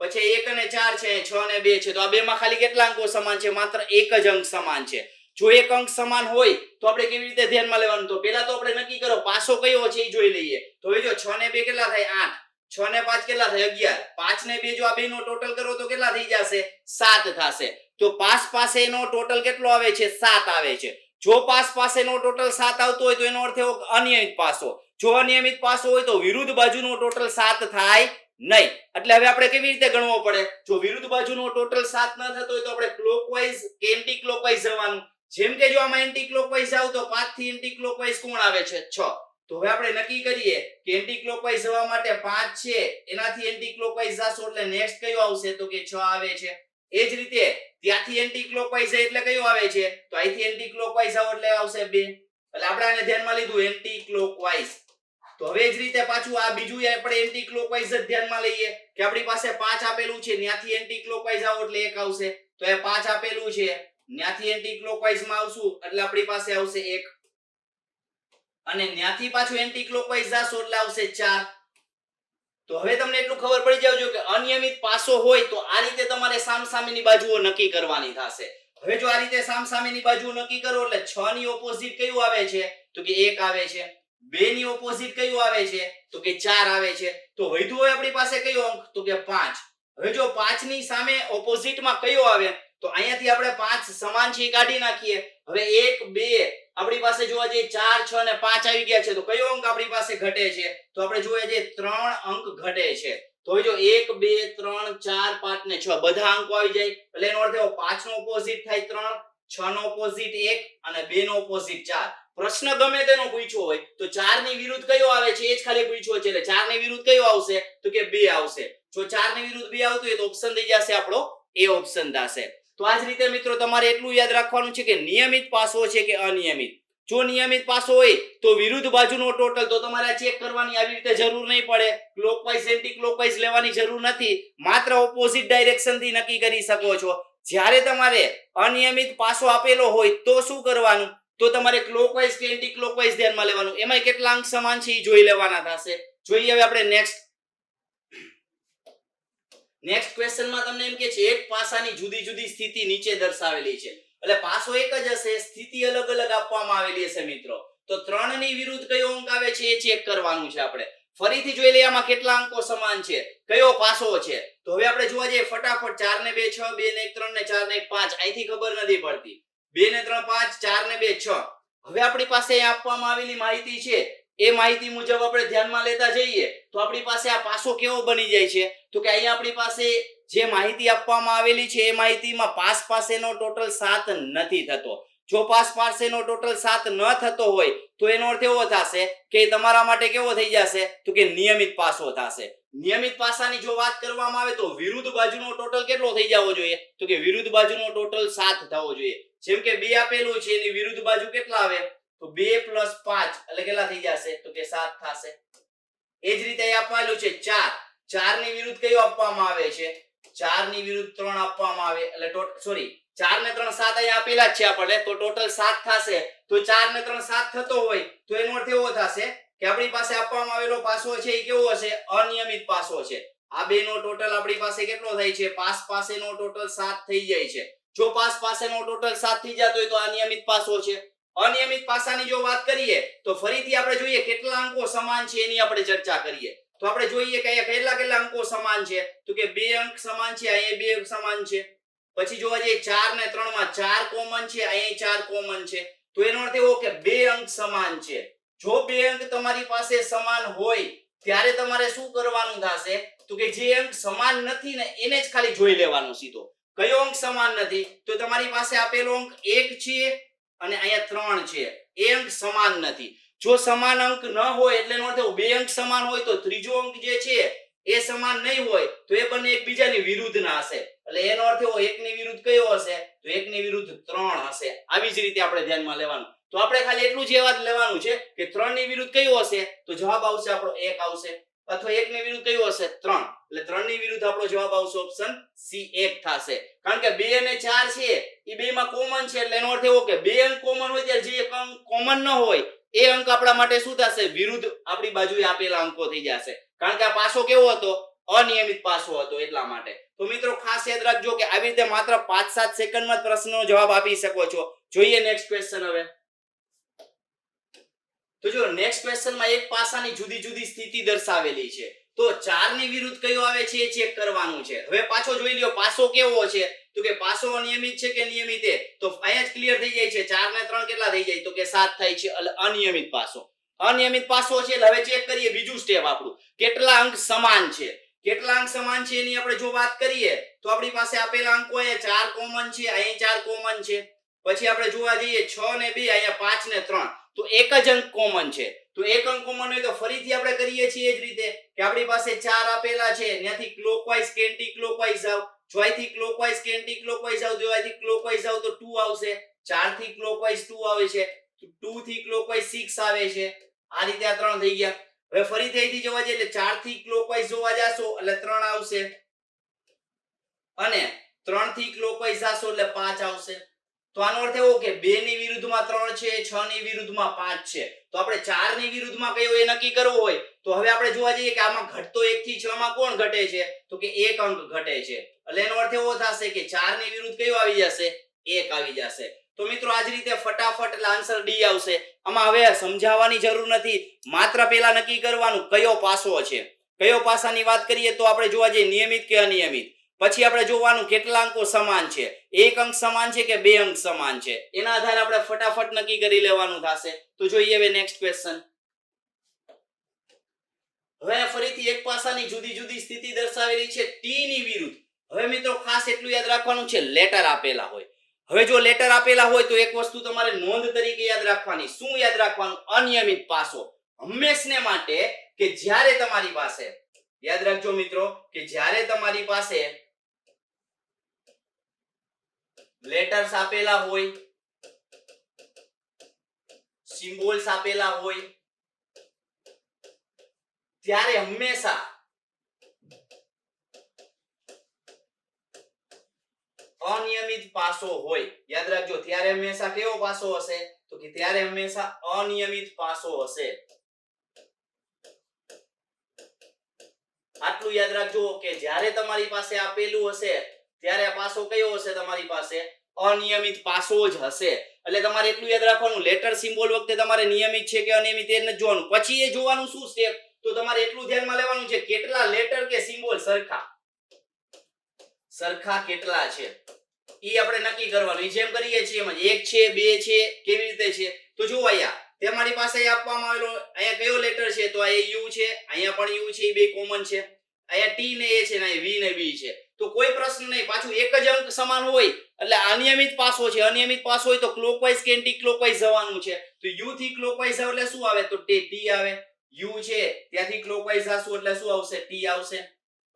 પછી 1 અને 4 છે, 6 અને 2 છે. તો આ બે માં ખાલી કેટલા અંકો સમાન છે? માત્ર એક જ અંક સમાન છે. જો એક અંક સમાન હોય તો આપણે કેવી રીતે ધ્યાનમાં લેવાનું? તો પહેલા તો આપણે નક્કી કરો પાસો કયો છે એ જોઈ લઈએ. તો હવે જો 6 ને 2 કેટલા થાય? 8. 6 ને 5 કેટલા થાય? 11. 5 ને 2 જો આ બેનો ટોટલ કરો તો કેટલા થઈ જશે? 7 થશે. તો પાસ પાસેનો ટોટલ કેટલો આવે છે? 7 આવે છે. જો પાસ પાસેનો ટોટલ 7 આવતો હોય તો એનો અર્થ એવો અનિયમિત પાસો. જો અનિયમિત પાસો હોય તો વિરુદ્ધ બાજુનો ટોટલ 7 થાય નહીં. એટલે હવે આપણે કેવી રીતે ગણવો પડે? જો વિરુદ્ધ બાજુનો ટોટલ 7 ન થતો હોય તો આપણે ક્લોકવાઇઝ કે એન્ટી ક્લોકવાઇઝ જવાનું. જેમ કે જો આમાં એન્ટી ક્લોકવાઇઝ જાવ તો 5 થી એન્ટી ક્લોકવાઇઝ કોણ આવે છે? 6. તો હવે આપણે નક્કી કરીએ કે એન્ટી ક્લોકવાઇઝ જવા માટે 5 છે, એનાથી એન્ટી ક્લોકવાઇઝ જાશો એટલે નેક્સ્ટ કયો આવશે? તો કે 6 આવે છે. એ જ રીતે ત્યાંથી એન્ટી ક્લોકવાઇઝ એટલે કયો આવે છે? તો અહીંથી એન્ટી ક્લોકવાઇઝ આવો એટલે આવશે 2. એટલે આપણે આને ધ્યાનમાં લીધું એન્ટી ક્લોકવાઇઝ. તો હવે જ રીતે પાછું આ બીજું આપણે એન્ટી ક્લોકવાઇઝ જ ધ્યાનમાં લઈએ કે આપણી પાસે 5 આપેલું છે, ત્યાંથી એન્ટી ક્લોકવાઇઝ આવો એટલે 1 આવશે. તો એ 5 આપેલું છે, ત્યાંથી એન્ટી ક્લોકવાઇઝ માં આવશું એટલે આપણી પાસે આવશે 1, અને ત્યાંથી પાછું એન્ટી ક્લોકવાઇઝ જાશો એટલે આવશે 4. તો હવે તમને એટલું ખબર પડી જાવજો કે અનિયમિત પાસો હોય તો આ રીતે તમારે સામસામેની બાજુઓ નક્કી કરવાની થશે. હવે જો આ રીતે સામસામેની બાજુઓ નક્કી કરો એટલે 6 ની ઓપોઝિટ કયું આવે છે? તો કે 1 આવે છે. 2 ની ઓપોઝિટ કયું આવે છે? તો કે 4 આવે છે. તો વધ્યું હોય આપણી પાસે કયો અંક? તો કે 5. હવે જો 5 ની સામે ઓપોઝિટમાં કયો આવે? તો અહીંયાથી આપણે 5 સમાન છે કાઢી નાખીએ. હવે 1 2 આપણી પાસે જોવા જઈએ 4 6 અને 5 આવી ગયા છે. તો કયો અંક આપણી પાસે ઘટે છે? તો આપણે જોઈએ છે 3 અંક ઘટે છે. તો જો 1 2 3 4 5 ને 6 બધા અંકો આવી જાય એટલે એનો અર્થ એવો 5 નો ઓપોઝિટ થાય 3, 6 નો ઓપોઝિટ 1 અને 2 નો ઓપોઝિટ 4. પ્રશ્ન ગમે તેનો પૂછ્યો હોય તો 4 ની વિરુદ્ધ કયો આવે છે એ જ ખાલી પૂછ્યો છે. એટલે 4 ની વિરુદ્ધ કયો આવશે? તો કે 2 આવશે. જો 4 ની વિરુદ્ધ 2 આવતું હોય તો ઓપ્શન થઈ જશે આપણો એ ઓપ્શન થશે. તો આ જ રીતે મિત્રો તમારે એટલું યાદ રાખવાનું છે કે નિયમિત પાસો છે કે અનિયમિત. જો નિયમિત પાસો હોય તો વિરુદ્ધ બાજુનો ટોટલ તો તમારે ચેક કરવાની આવી રીતે જરૂર નહીં પડે. ક્લોકવાઇઝ એન્ટી ક્લોકવાઇઝ લેવાની જરૂર નથી. માત્ર ઓપોઝિટ ડાયરેક્શન થી નક્કી કરી શકો છો. જ્યારે તમારે અનિયમિત પાસો આપેલો હોય તો શું કરવાનું? તો તમારે ક્લોકવાઇઝ કે એન્ટી ક્લોકવાઇઝ ધ્યાનમાં લેવાનું. એમાં કેટલા અંક સમાન છે એ જોઈ લેવાના થશે. જોઈએ હવે આપણે નેક્સ્ટ ક્વેશ્ચનમાં તમને એમ કે છે એક પાસાની જુદી જુદી સ્થિતિ નીચે દર્શાવેલી છે. એટલે પાસો એક જ હશે, સ્થિતિ અલગ અલગ આપવામાં આવેલી હશે મિત્રો. તો 3 ની વિરુદ્ધ કયો અંક આવે છે એ ચેક કરવાનું છે આપણે. ફરીથી જોઈ લઈએ આમાં કેટલા અંકો સમાન છે, કયો પાસો છે. તો હવે આપણે જોવા જઈએ ફટાફટ 4 ને 2 6, 2 ને 1 3 ને 4 ને 1 5. અહીંથી ખબર નથી પડતી. 2 ને 3 5, 4 ને 2 6. હવે આપણી પાસે આપવામાં આવેલી માહિતી છે એ માહિતી મુજબ આપણે ધ્યાનમાં લેતા જઈએ તો આપણી પાસે આ પાસો કેવો બની જાય છે? તો કે અહીંયા આપણી પાસે જે માહિતી આપવામાં આવેલી છે એ માહિતીમાં પાસ પાસેનો ટોટલ 7 નથી થતો. જો પાસ પાસેનો ટોટલ 7 ન થતો હોય તો એનો અર્થ એવો થશે કે તમારા માટે કેવો થઈ જશે? તો કે નિયમિત પાસો થશે. નિયમિત પાસાની જો વાત કરવામાં આવે તો વિરુદ્ધ બાજુનો ટોટલ કેટલો થઈ જવો જોઈએ? તો કે વિરુદ્ધ બાજુનો ટોટલ 7 થવો જોઈએ. જેમ કે 2 આપેલું છે એની વિરુદ્ધ બાજુ કેટલા આવે? તો 2 + 5 એટલે કેટલા થઈ જશે? તો કે 7 થશે. એ જ રીતે આપેલું છે 4. 4 ની વિરુદ્ધ કયો આપવામાં આવે છે? 4 ની વિરુદ્ધ 3 આપવામાં આવે એટલે સોરી 4 ને 3 7 અહીં આપેલા જ છે આપણે, તો ટોટલ 7 થશે. તો 4 ને 3 7 થતો હોય તો એનો અર્થ એવો થશે કે આપણી પાસે આપવામાં આવેલો પાસો છે એ કેવો હશે? અનિયમિત પાસો છે. આ બેનો ટોટલ આપણી પાસે કેટલો થાય છે? પાસ પાસેનો ટોટલ 7 થઈ જાય છે. જો પાસ પાસેનો ટોટલ 7 થઈ જતો હોય તો અનિયમિત પાસો છે. અનિયમિત પાસાની જો વાત કરીએ તો ફરીથી આપણે જોઈએ કેટલા અંકો સમાન છે એની આપણે ચર્ચા કરીએ. તો આપણે જોઈએ કે અહીંયા કેટલા અંકો સમાન છે? તો કે 2 અંક સમાન છે, અહીંયા 2 સમાન છે. પછી જોવા જઈએ 4 ને 3 માં 4 કોમન છે, અહીંયા 4 કોમન છે. તો એનો અર્થ એવો કે 2 અંક સમાન છે. જો 2 અંક તમારી પાસે સમાન હોય ત્યારે તમારે શું કરવાનું થશે? તો કે જે અંક સમાન નથી ને એને જ ખાલી જોઈ લેવાનું સીધો. કયો અંક સમાન નથી? તો તમારી પાસે આપેલો અંક 1 છે અને અહીંયા 3 છે. એ અંક સમાન નથી. જો સમાન અંક ન હોય એટલે એનો અર્થ એવો 2 અંક સમાન હોય તો ત્રીજો અંક જે છે એ સમાન નહીં હોય તો એ બંને એકબીજાની વિરુદ્ધના હશે. એટલે એનો અર્થ એવો 1 ની વિરુદ્ધ કયો હશે? તો 1 ની વિરુદ્ધ 3 હશે. આવી જ રીતે આપણે ધ્યાનમાં લેવાનું. તો આપણે ખાલી એટલું જ યાદ લેવાનું છે કે 3 ની વિરુદ્ધ કયો હશે? તો જવાબ આવશે આપણો 1 આવશે. અથવા 1 ની વિરુદ્ધ કયો હશે? 3. એટલે 3 ની વિરુદ્ધ આપણો જવાબ આવશે ઓપ્શન સી 1 થશે. કારણ કે 2 અને 4 છે એ બેમાં કોમન છે એટલે એનો અર્થ એવો કે 2 અંક કોમન હોય ત્યારે જે અંક કોમન ન હોય એ અંક આપણા માટે શું થશે? વિરુદ્ધ આપણી બાજુએ આપેલા અંકો થઈ જશે. કારણ કે આ પાસો કેવો હતો? અનિયમિત પાસો હતો એટલા માટે. તો મિત્રો ખાસ યાદ રાખજો કે આવી રીતે માત્ર 5-7 સેકન્ડમાં પ્રશ્નનો જવાબ આપી શકો છો. જોઈએ નેક્સ્ટ ક્વેશ્ચન હવે. તો જો નેક્સ્ટ ક્વેશ્ચનમાં એક પાસાની જુદી જુદી સ્થિતિ દર્શાવેલી છે. તો 4 ની વિરુદ્ધ કયો આવે છે એ ચેક કરવાનું છે. હવે પાછો જોઈ લ્યો પાસો કેવો છે? તો કે પાસો અનિયમિત છે કે નિયમિત છે? તો અહીંયા જ ક્લિયર થઈ જાય છે. 4 ને 3 કેટલા થઈ જાય? તો કે 7 થાય છે. એટલે અનિયમિત પાસો. અનિયમિત પાસો છે એટલે હવે ચેક કરીએ બીજું સ્ટેપ આપણું. કેટલા અંક સમાન છે? કેટલા અંક સમાન છે એની આપણે જો વાત કરીએ તો આપણી પાસે આપેલા અંકો અહીંયા 4 કોમન છે, અહીંયા 4 કોમન છે. પછી આપણે જોવા જઈએ 6 ને 2, અહીંયા 5 ને 3. તો એક જ અંક કોમન છે. તો એક અંક કોમન હોય તો ફરીથી આપણે કરીએ છીએ એ જ રીતે કે આપણી પાસે 4 આપેલા છે, ત્યાંથી ક્લોકવાઇઝ કે એન્ટી ક્લોકવાઇઝ જાવ. જો અહીંથી ક્લોકવાઇઝ કે એન્ટી ક્લોકવાઇઝ જાવ, જો અહીંથી ક્લોકવાઇઝ જાવ તો 2 આવશે. 4 થી ક્લોકવાઇઝ 2 આવે છે, 2 થી ક્લોકવાઇઝ 6 આવે છે. આ રીતે આ 3 થઈ ગયા. હવે ફરીથી અહીંથી જોવા જઈએ એટલે 4 થી ક્લોકવાઇઝ જોવા જાશો એટલે 3 આવશે અને 3 થી ક્લોકવાઇઝ જાશો એટલે 5 આવશે. તો આનો અર્થ એવો કે 2 ની વિરુદ્ધમાં 3 છે, 6 ની વિરુદ્ધમાં 5 છે. તો આપણે 4 ની વિરુદ્ધમાં કયો એ નક્કી કરવો હોય તો હવે આપણે જોવા જઈએ કે આમાં ઘટતો 1 થી 6 માં કોણ ઘટે છે? તો કે 1 અંક ઘટે છે. એટલે એનો અર્થ એવો થશે કે 4 ની વિરુદ્ધ કયો આવી જશે? 1 આવી જશે. તો મિત્રો આ જ રીતે ફટાફટ એટલે આન્સર ડી આવશે. આમાં હવે સમજાવવાની જરૂર નથી. માત્ર પેલા નક્કી કરવાનું કયો પાસો છે. કયો પાસાની વાત કરીએ તો આપણે જોવા જઈએ નિયમિત કે અનિયમિત. પછી આપણે જોવાનું કેટલા અંકો સમાન છે. 1 અંક સમાન છે કે 2 અંક સમાન છે. એના આધારે આપણે ફટાફટ નક્કી કરી લેવાનું થશે. તો જોઈએ હવે નેક્સ્ટ ક્વેશ્ચન. હવે ફરીથી એક પાસાની જુદી જુદી સ્થિતિ દર્શાવેલી છે ટી ની વિરુદ્ધ. હવે મિત્રો ખાસ એટલું યાદ રાખવાનું છે લેટર આપેલા હોય. હવે જો લેટર આપેલા હોય તો એક વસ્તુ તમારે નોંધ તરીકે યાદ રાખવાની. શું યાદ રાખવાનું? અનિયમિત પાસો. હંમેશને માટે કે જ્યારે તમારી પાસે, યાદ રાખજો મિત્રો, કે જ્યારે તમારી પાસે લેટર્સ આપેલા હોય, સિમ્બોલ્સ આપેલા હોય ત્યારે હંમેશા અનિયમિત પાસો હોય. યાદ રાખજો ત્યારે હંમેશા કેવો પાસો હશે? તો કે ત્યારે હંમેશા અનિયમિત પાસો હશે. આટલું યાદ રાખજો કે જ્યારે તમારી પાસે આપેલું હશે ત્યારે આ પાસો કયો હશે? તમારી પાસે અનિયમિત પાસો જ હશે. એટલે તમારે એટલું યાદ રાખવાનું લેટર સિમ્બોલ વખતે તમારે નિયમિત છે કે અનિયમિત એ નથી જોવાનું. પછી એ જોવાનું શું સ્ટેપ? તો તમારે એટલું ધ્યાનમાં લેવાનું છે કેટલા લેટર કે સિમ્બોલ સરખા કેટલા છે ઈ આપણે નક્કી કરવાનું. જેમ કરીએ છીએ એમ જ 1 છે 2 છે કેવી રીતે છે? તો જો અહીંયા તમારી પાસે આપવામાં આવેલો અહીંયા કયો લેટર છે? તો આ યુ છે, અહીંયા પણ યુ છે, એ બે કોમન છે. અહીંયા ટી ને એ છે ને અહીંયા વી ને બી છે. તો કોઈ પ્રશ્ન નહીં. પાછું એક જ અંક સમાન હોય એટલે અનિયમિત પાસો છે. અનિયમિત પાસો હોય તો ક્લોકવાઇઝ કે એન્ટી ક્લોકવાઇઝ જવાનું છે. તો યુ થી ક્લોકવાઇઝ જાવ એટલે શું આવે? તો ટી આવે. યુ છે ત્યાંથી ક્લોકવાઇઝ જાશું એટલે શું આવશે? ટી આવશે.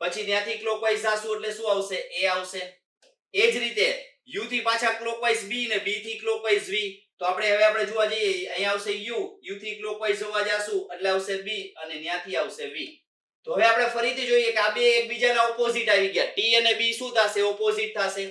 પછી ત્યાંથી ક્લોકવાઇઝ જાશું એટલે શું આવશે? એ આવશે. એ જ રીતે યુ થી પાછા ક્લોકવાઇઝ બી ને બી થી ક્લોકવાઇઝ વી. તો આપણે જોવા જઈએ અહીંયા આવશે યુ થી ક્લોકવાઇઝ જોવા જાશું એટલે આવશે બી અને ત્યાંથી આવશે વી. તો હવે આપણે ફરીથી જોઈએ કે આ બે એકબીજાના ઓપોઝિટ આવી ગયા. ટી અને બી શું થશે? ઓપોઝિટ થશે.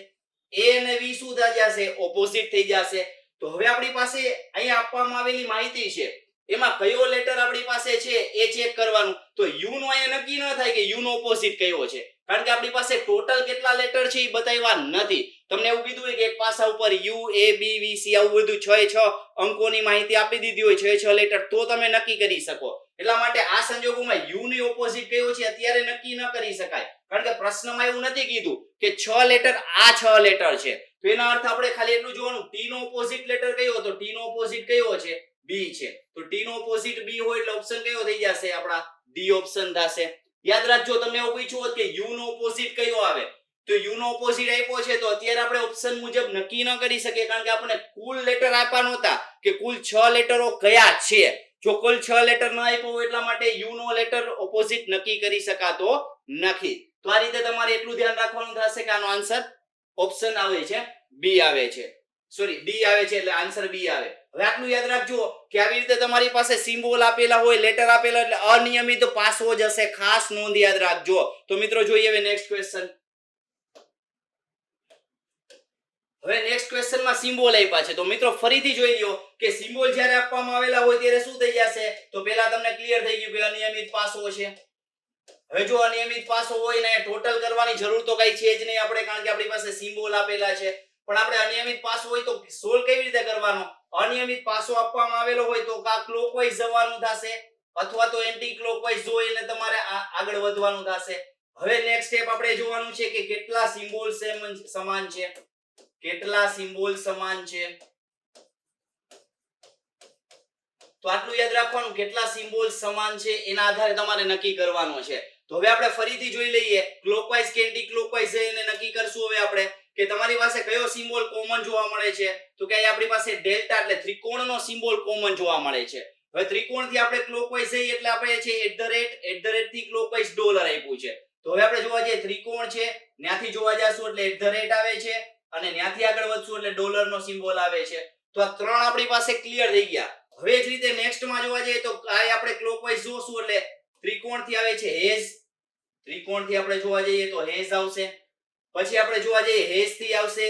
એ અને વી શું થઈ જશે? ઓપોઝિટ થઈ જશે. તો હવે આપણી પાસે અહીંયા આપવામાં આવેલી માહિતી છે એમાં કયો લેટર આપણી પાસે છે એ ચેક કરવાનું. તો યુ નો અહીંયા નક્કી ન થાય કે યુ નો ઓપોઝિટ કયો છે, કારણ કે આપણી પાસે ટોટલ કેટલા લેટર છે એ બતાવ્યા નથી. તમને એવું કીધું હોય કે એક પાસા ઉપર you A B V C આવું બધું 6 અંકોની માહિતી આપી દીધી હોય, 6 લેટર, તો તમે નક્કી કરી શકો. એટલા માટે આ સંજોગોમાં યુ ની ઓપોઝિટ કયો છે અત્યારે નક્કી ન કરી શકાય, કારણ કે પ્રશ્નમાં એવું નથી કીધું કે 6 લેટર આ 6 લેટર છે. તો એના અર્થ આપણે ખાલી એટલું જોવાનું ટી નો ઓપોઝિટ લેટર કયો, તો ટી નો ઓપોઝિટ કયો છે બી છે. તો ટી નો ઓપોઝિટ બી હોય એટલે ઓપ્શન કયો થઈ જશે આપડા ડી ઓપ્શન થશે. યાદ રાખજો તમને એવું પૂછ્યું હોત કે યુ નો ઓપોઝિટ કયો આવે, તો યુ નો ઓપોઝિટ આપ્યો છે તો અત્યારે આપણે ઓપ્શન મુજબ નક્કી ન કરી શકીએ, કારણ કે આપણે કુલ લેટર આપ્યા નહોતા કે કુલ 6 લેટરો કયા છે. જો કુલ 6 લેટર ન આપ્યો હોય એટલા માટે યુ નો લેટર ઓપોઝિટ નક્કી કરી શકાતો નથી. તો આ રીતે તમારે એટલું ધ્યાન રાખવાનું થશે કે આનો આન્સર ઓપ્શન આવે છે બી આવે છે, સોરી ડી આવે છે એટલે આન્સર બી આવે. હવે આટલું યાદ રાખજો કે આવી રીતે તમારી પાસે સિમ્બોલ આપેલા હોય, લેટર આપેલા એટલે અનિયમિત પાસો જ હશે, ખાસ નોંધ યાદ રાખજો. તો મિત્રો જોઈએ હવે નેક્સ્ટ ક્વેશ્ચન. હવે નેક્સ્ટ ક્વેશ્ચન માં સિમ્બોલ આપ્યા છે, તો મિત્રો ફરીથી જોઈ લ્યો કે સિમ્બોલ જ્યારે આપવામાં આવેલા હોય ત્યારે શું થઈ જશે. તો પહેલા તમને ક્લિયર થઈ ગયું કે અનિયમિત પાસો છે. હવે જો અનિયમિત પાસો હોય ને ટોટલ કરવાની જરૂર તો કઈ છે જ નહીં આપણે, કારણ કે આપણી પાસે સિમ્બોલ આપેલા છે. પણ આપણે અનિયમિત પાસો હોય તો સોલ્વ કેવી રીતે કરવાનો? અનિયમિત પાસો આપવામાં આવેલો હોય તો કા ક્લોકવાઇઝ જવાનું થશે અથવા તો એન્ટી ક્લોકવાઇઝ જોઈને તમારે આગળ વધવાનું થશે. હવે નેક્સ્ટ સ્ટેપ આપણે જોવાનું છે કે કેટલા સિમ્બોલ સમાન છે, કેટલા સિમ્બોલ સમાન છે. તો આટલું યાદ રાખવાનું, કેટલા સિમ્બોલ સમાન છે એના આધારે તમારે નક્કી કરવાનું છે. તો હવે આપણે ફરીથી જોઈ લઈએ ક્લોકવાઇઝ કે એન્ટી ક્લોકવાઇઝ એને નક્કી કરશું. હવે આપણે કે તમારી પાસે કયો સિમ્બોલ કોમન જોવા મળે છે, તો કે અહીં આપણી પાસે ડેલ્ટા એટલે ત્રિકોણનો સિમ્બોલ કોમન જોવા મળે છે. હવે ત્રિકોણથી આપણે ક્લોકવાઇઝ જઈએ એટલે આપણે છે @ થી ક્લોકવાઇઝ ડોલર આપ્યું છે. તો હવે આપણે જોવા જઈએ ત્રિકોણ છે, ત્યાંથી જોવા જાશું એટલે @ આવે છે અને ત્યાંથી આગળ વધશું એટલે ડોલરનો સિમ્બોલ આવે છે. તો આ ત્રણ આપણી પાસે ક્લિયર થઈ ગયા. હવે જ રીતે નેક્સ્ટ માં જોવા જઈએ તો આ આપણે ક્લોકવાઇઝ જોશું એટલે ત્રિકોણથી આવે છે હેઝ, ત્રિકોણથી આપણે જોવા જઈએ તો હેઝ આવશે. પછી આપણે જોવા જઈએ હેઝ થી આવશે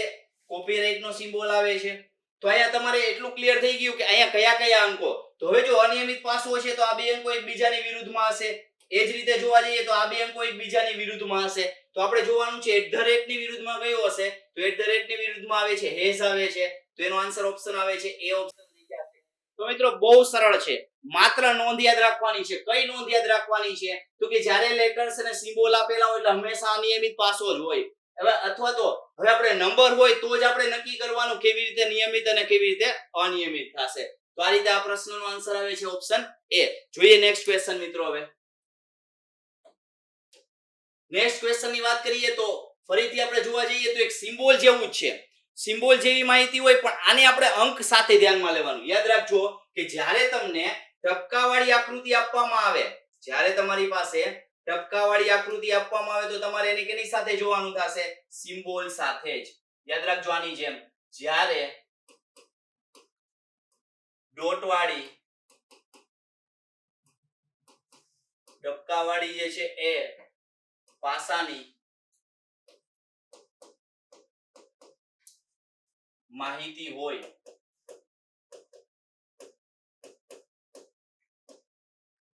કોપીરાઇટ નો સિમ્બોલ આવે છે. તો અહીંયા તમારે એટલું ક્લિયર થઈ ગયું કે અહીંયા કયા કયા અંકો. તો હવે જો અનિયમિત પાસો છે તો આ બે અંકો એકબીજાની વિરુદ્ધમાં હશે. એ જ રીતે જોવા જઈએ તો આ બે અંકો એકબીજાની વિરુદ્ધમાં હશે. તો આપણે જોવાનું છે @ ની વિરુદ્ધમાં કયો હશે, તો @ ની વિરુદ્ધમાં આવે છે હેઝ આવે છે. તો એનો આન્સર ઓપ્શન આવે છે એ ઓપ્શન થઈ જશે. તો મિત્રો બહુ સરળ છે, માત્ર નોંધ યાદ રાખવાની છે. કઈ નોંધ યાદ રાખવાની છે? તો કે જ્યારે લેટર્સ અને સિમ્બોલ આપેલા હોય એટલે હંમેશા અનિયમિત પાસો જ હોય. હવે અથવા તો હવે આપણે નંબર હોય તો જ આપણે નક્કી કરવાનું કેવી રીતે નિયમિત અને કેવી રીતે અનિયમિત થશે. તો આ રીતે આ પ્રશ્નનો આન્સર આવે છે ઓપ્શન એ. જોઈએ નેક્સ્ટ ક્વેશ્ચન મિત્રો. હવે નેક્સ્ટ ક્વેશ્ચન ની વાત કરીએ તો ફરીથી આપણે જોવા જઈએ તો એક સિમ્બોલ જેવું જ છે, સિમ્બોલ જેવી માહિતી હોય પણ આને આપણે અંક સાથે ધ્યાનમાં લેવાનું. યાદ રાખજો કે જ્યારે તમને ટપકાવાળી આકૃતિ આપવામાં આવે, જ્યારે તમારી પાસે ટપકાવાળી આકૃતિ આપવામાં આવે તો તમારે એને કેની સાથે જોવાનું થશે? સિમ્બોલ સાથે જ. યાદ રાખજો આની જેમ જ્યારે ડોટવાળી ટપકાવાળી જે છે એ પાસાની માહિતી હોય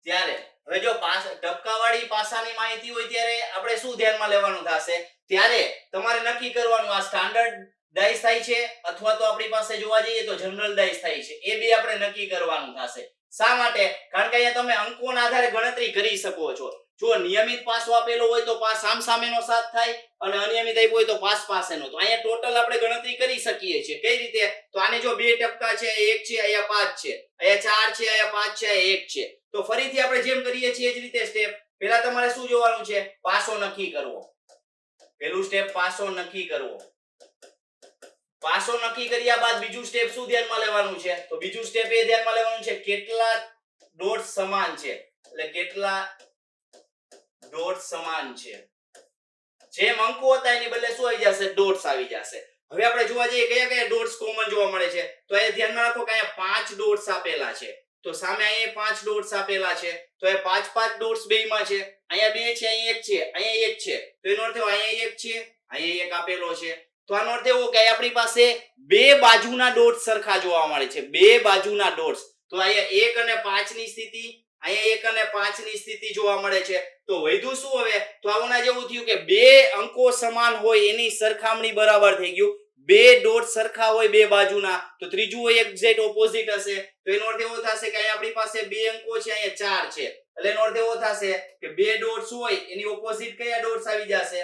ત્યારે હવે જો ટપકાવાળી પાસાની માહિતી હોય ત્યારે આપણે શું ધ્યાનમાં લેવાનું થશે? ત્યારે તમારે નક્કી કરવાનું આ સ્ટાન્ડર્ડ ડાઇસ થાય છે અથવા તો આપણી પાસે જોવા જઈએ તો જનરલ ડાઇસ થાય છે. એ બે આપણે નક્કી કરવાનું થશે. શા માટે? કારણ કે અહીંયા તમે અંકોના આધારે ગણતરી કરી શકો છો. જો નિયમિત પાસો આપેલો હોય તો પાસ સામસામેનો સાથ થાય અને અનિયમિત આપ્યો હોય તો પાસ પાસેનો. તો અહીંયા ટોટલ આપણે ગણતરી કરી શકીએ છીએ. કઈ રીતે? તો આને જો બે ટપકા છે, 1 છે, અહીંયા 5 છે, અહીંયા 4 છે, અહીંયા 5 છે, 1 છે. તો ફરીથી આપણે જેમ કરીએ છીએ એ જ રીતે સ્ટેપ. પહેલા તમારે શું જોવાનું છે? પાસો નક્કી કરવો. પહેલું સ્ટેપ પાસો નક્કી કરવો. પાસો નક્કી કર્યા બાદ બીજું સ્ટેપ શું ધ્યાનમાં લેવાનું છે? તો બીજું સ્ટેપ એ ધ્યાનમાં લેવાનું છે કેટલા ડોટ સમાન છે, એટલે કેટલા ડોટ સમાન છે. જેમ અંકો હતા એની બદલે શું આવી જશે? ડોટ્સ આવી જશે. હવે આપણે જોવા જઈએ કયા કયા ડોટ્સ કોમન જોવા મળે છે. તો અહીંયા ધ્યાનમાં રાખો કે અહીંયા 5 ડોટ્સ આપેલા છે. તો સામે અહીંયા 5 ડોટ્સ આપેલા છે. તો એ 5 ડોટ્સ બેયમાં છે. અહીંયા 2 છે, અહીંયા 1 છે, અહીંયા 1 છે. તો એનો અર્થ અહીંયા 1 છે, અહીંયા 1 આપેલો છે. તો આનો અર્થ એવો કે આપણી પાસે બે બાજુના ડોટ્સ સરખા જોવા મળે છે. બે બાજુના ડોટ્સ. તો અહીંયા 1 અને 5 ની સ્થિતિ, અહીંયા 1 અને 5 ની સ્થિતિ જોવા મળે છે. તો વધ્યું શું હવે? તો આના જેવું થયું કે બે અંકો સમાન હોય એની સરખામણી બરાબર થઈ ગયું. બે ડોટ સરખા હોય બે બાજુના, તો ત્રીજું હોય એક્ઝેક્ટ ઓપોઝિટ હશે. તો એનો અર્થ એવો થશે કે અહીંયા આપણી પાસે બે અંકો છે, અહીંયા 4 છે. એટલે એનો અર્થ એવો થશે કે બે ડોટ્સ હોય એની ઓપોઝિટ કયા ડોટ્સ આવી જશે?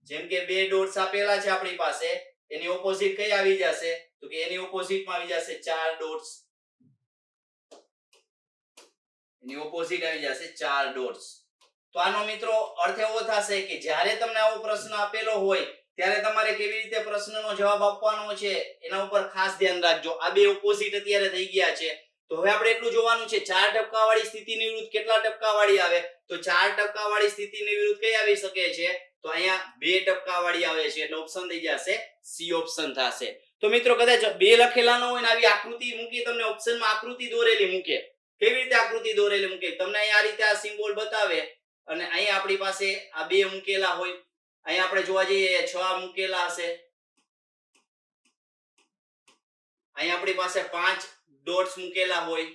જેમ કે બે ડોટ્સ આપેલા છે આપણી પાસે, એની ઓપોઝિટ કઈ આવી જશે? તો કે એની ઓપોઝિટમાં આવી જશે 4 ડોટ્સ. એની ઓપોઝિટ આવી જશે 4 ડોટ્સ. તો આનો મિત્રો અર્થ એવો થશે કે જ્યારે તમને આવો પ્રશ્ન આપેલો હોય ત્યારે તમારે કેવી રીતે પ્રશ્નનો જવાબ આપવાનો છે એના ઉપર ખાસ ધ્યાન રાખજો. આ બે ઓપોઝિટ અત્યારે થઈ ગયા છે. તો હવે આપણે એટલું જોવાનું છે 4% વાળી સ્થિતિની વિરુદ્ધ કેટલા ટકા વાળી આવે? તો 4% વાળી સ્થિતિની વિરુદ્ધ કઈ આવી શકે છે? તો અહીંયા 2% વાળી આવે છે. એટલે ઓપ્શન થઈ જશે સી ઓપ્શન થશે. તો મિત્રો કદાચ બે લખેલા ન હોય ને આવી આકૃતિ મૂકી, તમને ઓપ્શનમાં આકૃતિ દોરેલી મૂકે, કેવી રીતે આકૃતિ દોરેલી મૂકે? તમને અહીંયા આ રીતે આ સિમ્બોલ બતાવે અને અહીંયા આપણી પાસે આ બે મૂકેલા હોય, અહીંયા આપણે જોવા જઈએ 6 મૂકેલા હશે, અહીંયા આપણી પાસે 5 ડોટ્સ મૂકેલા હોય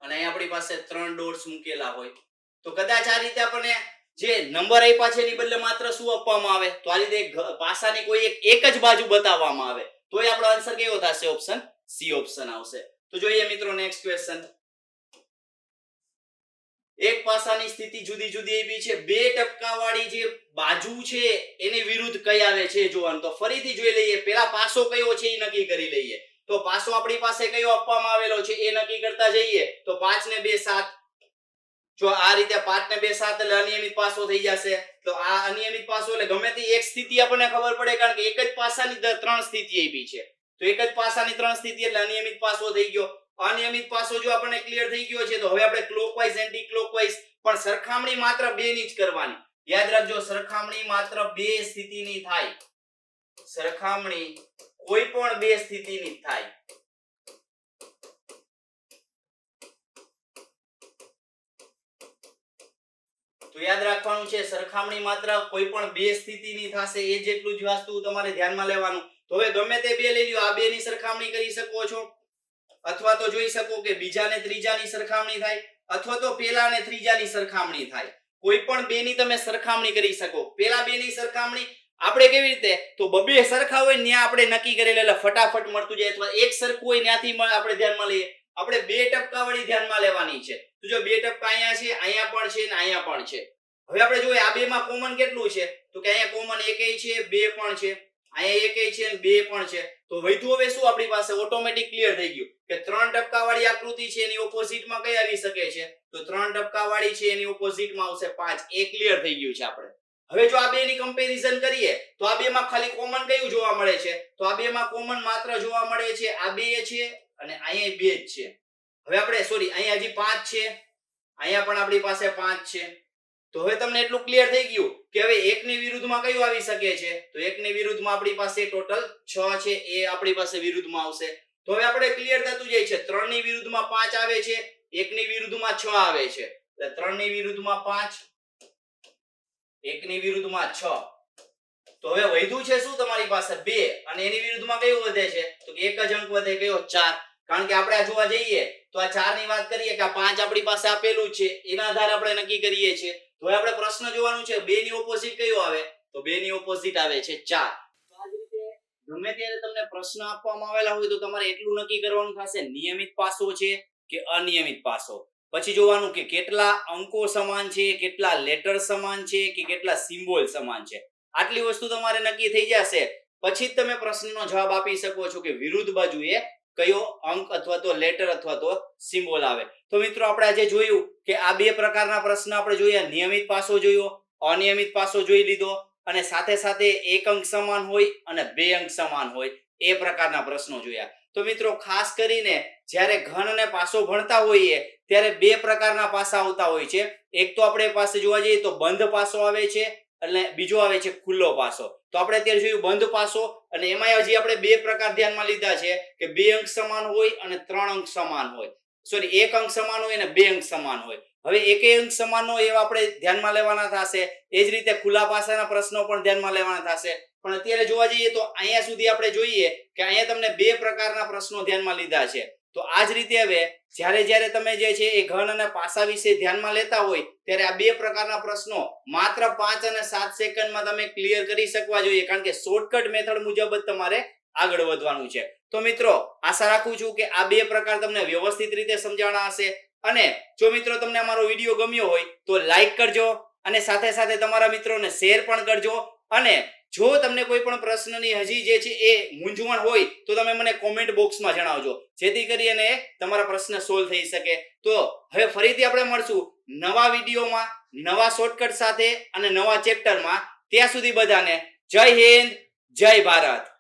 અને અહીંયા આપણી પાસે 3 ડોટ્સ મૂકેલા હોય. તો કદાચ આ રીતે આપણને જે નંબર આપ્યા છે એની બદલે માત્ર શું આપવામાં આવે? તો આ રીતે પાસાની કોઈ એક જ બાજુ બતાવવામાં આવે, તોય આપણો આન્સર કેવો થશે? ઓપ્શન સી ઓપ્શન આવશે. તો જોઈએ મિત્રો નેક્સ્ટ ક્વેશ્ચન. એક પાસાની સ્થિતિ જુદી જુદી આપી છે, 2% વાળી જે બાજુ છે એની વિરુદ્ધ કઈ આવે છે જોવાનું. તો ફરીથી જોઈ લઈએ, પહેલા પાસો કયો છે એ નક્કી કરી લઈએ. તો પાસો આપણી પાસે કયો આપવામાં આવેલો છે એ નક્કી કરતા જઈએ. તો 5 ને 2 7. જો આ રીતે 5 ને 2 7 એટલે અનિયમિત પાસો થઈ જશે. તો આ અનિયમિત પાસો એટલે ગમે તે એક સ્થિતિ આપણને ખબર પડે, કારણ કે એક જ પાસાની 3 સ્થિતિ આપી છે. તો એક જ પાસાની 3 સ્થિતિ એટલે અનિયમિત પાસો થઈ ગયો. અનિયમિત પાસો જો આપણને ક્લિયર થઈ ગયો છે, તો હવે આપણે ક્લોકવાઇઝ એન્ટી ક્લોકવાઇઝ પણ સરખામણી માત્ર 2 ની જ કરવાની. યાદ રાખજો, સરખામણી માત્ર 2 સ્થિતિની થાય. સરખામણી કોઈ પણ 2 સ્થિતિની થાય. તો યાદ રાખવાનું છે, સરખામણી માત્ર કોઈ પણ 2 સ્થિતિની થશે. એ જેટલું જ વસ્તુ તમારે ધ્યાનમાં લેવાનું. તો હવે ગમે તે બે લઈ લ્યો, આ બે ની સરખામણી કરી શકો છો, અથવા તો જોઈ શકો કે બીજા ને ત્રીજાની સરખામણી થાય, અથવા તો પેલા ને ત્રીજાની સરખામણી થાય. કોઈ પણ બે ની તમે સરખામણી કરી શકો. પેલા બે ની સરખામણી આપણે કેવી રીતે? તો બબે સરખા હોય ત્યાં આપણે નક્કી કરેલા એટલે ફટાફટ મળતું જાય, અથવા એક સરખું હોય ત્યાંથી આપણે ધ્યાનમાં લઈએ. આપણે 2% વાળી ધ્યાનમાં લેવાની છે. તો જો 2% અહીંયા છે, અહીંયા પણ છે ને અહીંયા પણ છે. હવે આપણે જોઈએ આ બે માં કોમન કેટલું છે? તો કે અહીંયા કોમન 1 છે, 2 પણ છે, અહીંયા 1 છે અને 2 પણ છે. તો વધ્યું હવે શું આપણી પાસે? ઓટોમેટિક ક્લિયર થઈ ગયું કે 3% વાળી આકૃતિ છે એની ઓપોઝિટમાં કઈ આવી શકે છે? તો 3% વાળી છે એની ઓપોઝિટમાં આવશે 5. એ ક્લિયર થઈ ગયું છે આપણે. હવે જો આ બે ની કમ્પેરિઝન કરીએ તો આ બે માં ખાલી કોમન કયું જોવા મળે છે? તો આ બે માં કોમન માત્ર જોવા મળે છે આ બે છે અને અહીંયા 2 જ છે. હવે આપણે સોરી, અહીંયા હજી 5 છે, અહીંયા પણ આપણી પાસે 5 છે. તો હવે તમને એટલું ક્લિયર થઈ ગયું કે હવે 1 ની વિરુદ્ધમાં કયું આવી શકે છે? તો 1 ની વિરુદ્ધમાં આપણી પાસે ટોટલ 6 છે, એ આપણી પાસે વિરુદ્ધમાં આવશે. તો હવે આપણે ક્લિયર થતું જાય છે. 3 ની વિરુદ્ધમાં 5 આવે છે, 1 ની વિરુદ્ધમાં 6 આવે છે. એટલે 3 ની વિરુદ્ધમાં 5, 1 ની વિરુદ્ધમાં 6. તો હવે વધ્યું છે શું તમારી પાસે? 2. અને એની વિરુદ્ધમાં કયું વધે છે? તો એક જ અંક વધે, કયો? 4. કારણ કે આપણે જોવા જઈએ તો આ 4 ની વાત કરીએ કે આ 5 આપણી પાસે આપેલું છે, એના આધારે આપણે નક્કી કરીએ છીએ. તો હવે આપણે પ્રશ્ન જોવાનું છે 2 ની ઓપોઝિટ કયો આવે? તો 2 ની ઓપોઝિટ આવે છે 4. તો આ જ રીતે ગમે ત્યારે તમને પ્રશ્ન આપવામાં આવેલા હોય તો તમારે એટલું નક્કી કરવાનું થશે નિયમિત પાસો છે કે અનિયમિત પાસો. પછી જોવાનું કે કેટલા અંકો સમાન છે, કેટલા લેટર સમાન છે કે કેટલા સિમ્બોલ સમાન છે. આટલી વસ્તુ તમારે નક્કી થઈ જશે પછી જ તમે પ્રશ્નનો જવાબ આપી શકો છો કે વિરુદ્ધ બાજુએ કયો અંક અથવા તો લેટર અથવા તો સિમ્બોલ આવે. તો મિત્રો આપણે આજે જોયું કે આ બે પ્રકારના પ્રશ્ન આપણે જોયા. નિયમિત પાસો જોયો, અનિયમિત પાસો જોઈ લીધો, અને સાથે સાથે એક અંક સમાન હોય અને 2 અંક સમાન હોય એ પ્રકારના પ્રશ્નો જોયા. તો મિત્રો ખાસ કરીને જ્યારે ઘન અને પાસો ભણતા હોઈએ ત્યારે 2 પ્રકારના પાસા આવતા હોય છે. એક તો આપણે પાસે જોવા જઈએ તો બંધ પાસો આવે છે અને બીજો આવે છે ખુલ્લો પાસો. તો આપણે અત્યારે જોયું બંધ પાસો, અને એમાં હજી આપણે 2 પ્રકાર ધ્યાનમાં લીધા છે કે 2 અંક સમાન હોય અને 3 અંક સમાન હોય. સોરી, 1 અંક સમાન હોય અને 2 અંક સમાન હોય. હવે એકેય અંક સમાનનો એવા આપણે ધ્યાનમાં લેવાના થશે. એ જ રીતે ખુલ્લા પાસાના પ્રશ્નો પણ ધ્યાનમાં લેવાના થશે. પણ અત્યારે જોવા જઈએ તો અહીંયા સુધી આપણે જોઈએ કે અહીંયા તમને બે પ્રકારના પ્રશ્નો ધ્યાનમાં લીધા છે. તો આ જ રીતે હવે જ્યારે તમે જે છે એ ઘન અને પાસા વિશે ધ્યાનમાં લેતા હોય ત્યારે આ બે પ્રકારના પ્રશ્નો માત્ર 5 અને 7 સેકન્ડમાં તમે ક્લિયર કરી શકવા જોઈએ, કારણ કે શોર્ટકટ મેથડ મુજબ જ તમારે આગળ વધવાનું છે. તો મિત્રો આશા રાખું છું કે આ બે પ્રકાર તમને વ્યવસ્થિત રીતે સમજાણા હશે. અને જો મિત્રો તમને અમારો વિડીયો ગમ્યો હોય તો લાઈક કરજો અને સાથે સાથે તમારા મિત્રોને શેર પણ કરજો. અને જો તમને કોઈ પણ પ્રશ્નની હજી જે છે એ મૂંઝવણ હોય તો તમે મને કોમેન્ટ બોક્સમાં જણાવજો, જેથી કરીને તમારા પ્રશ્ન સોલ્વ થઈ શકે. તો હવે ફરીથી આપણે મળશું નવા વિડીયોમાં, નવા શોર્ટકટ સાથે અને નવા ચેપ્ટરમાં. ત્યાં સુધી બધાને જય હિન્દ, જય ભારત.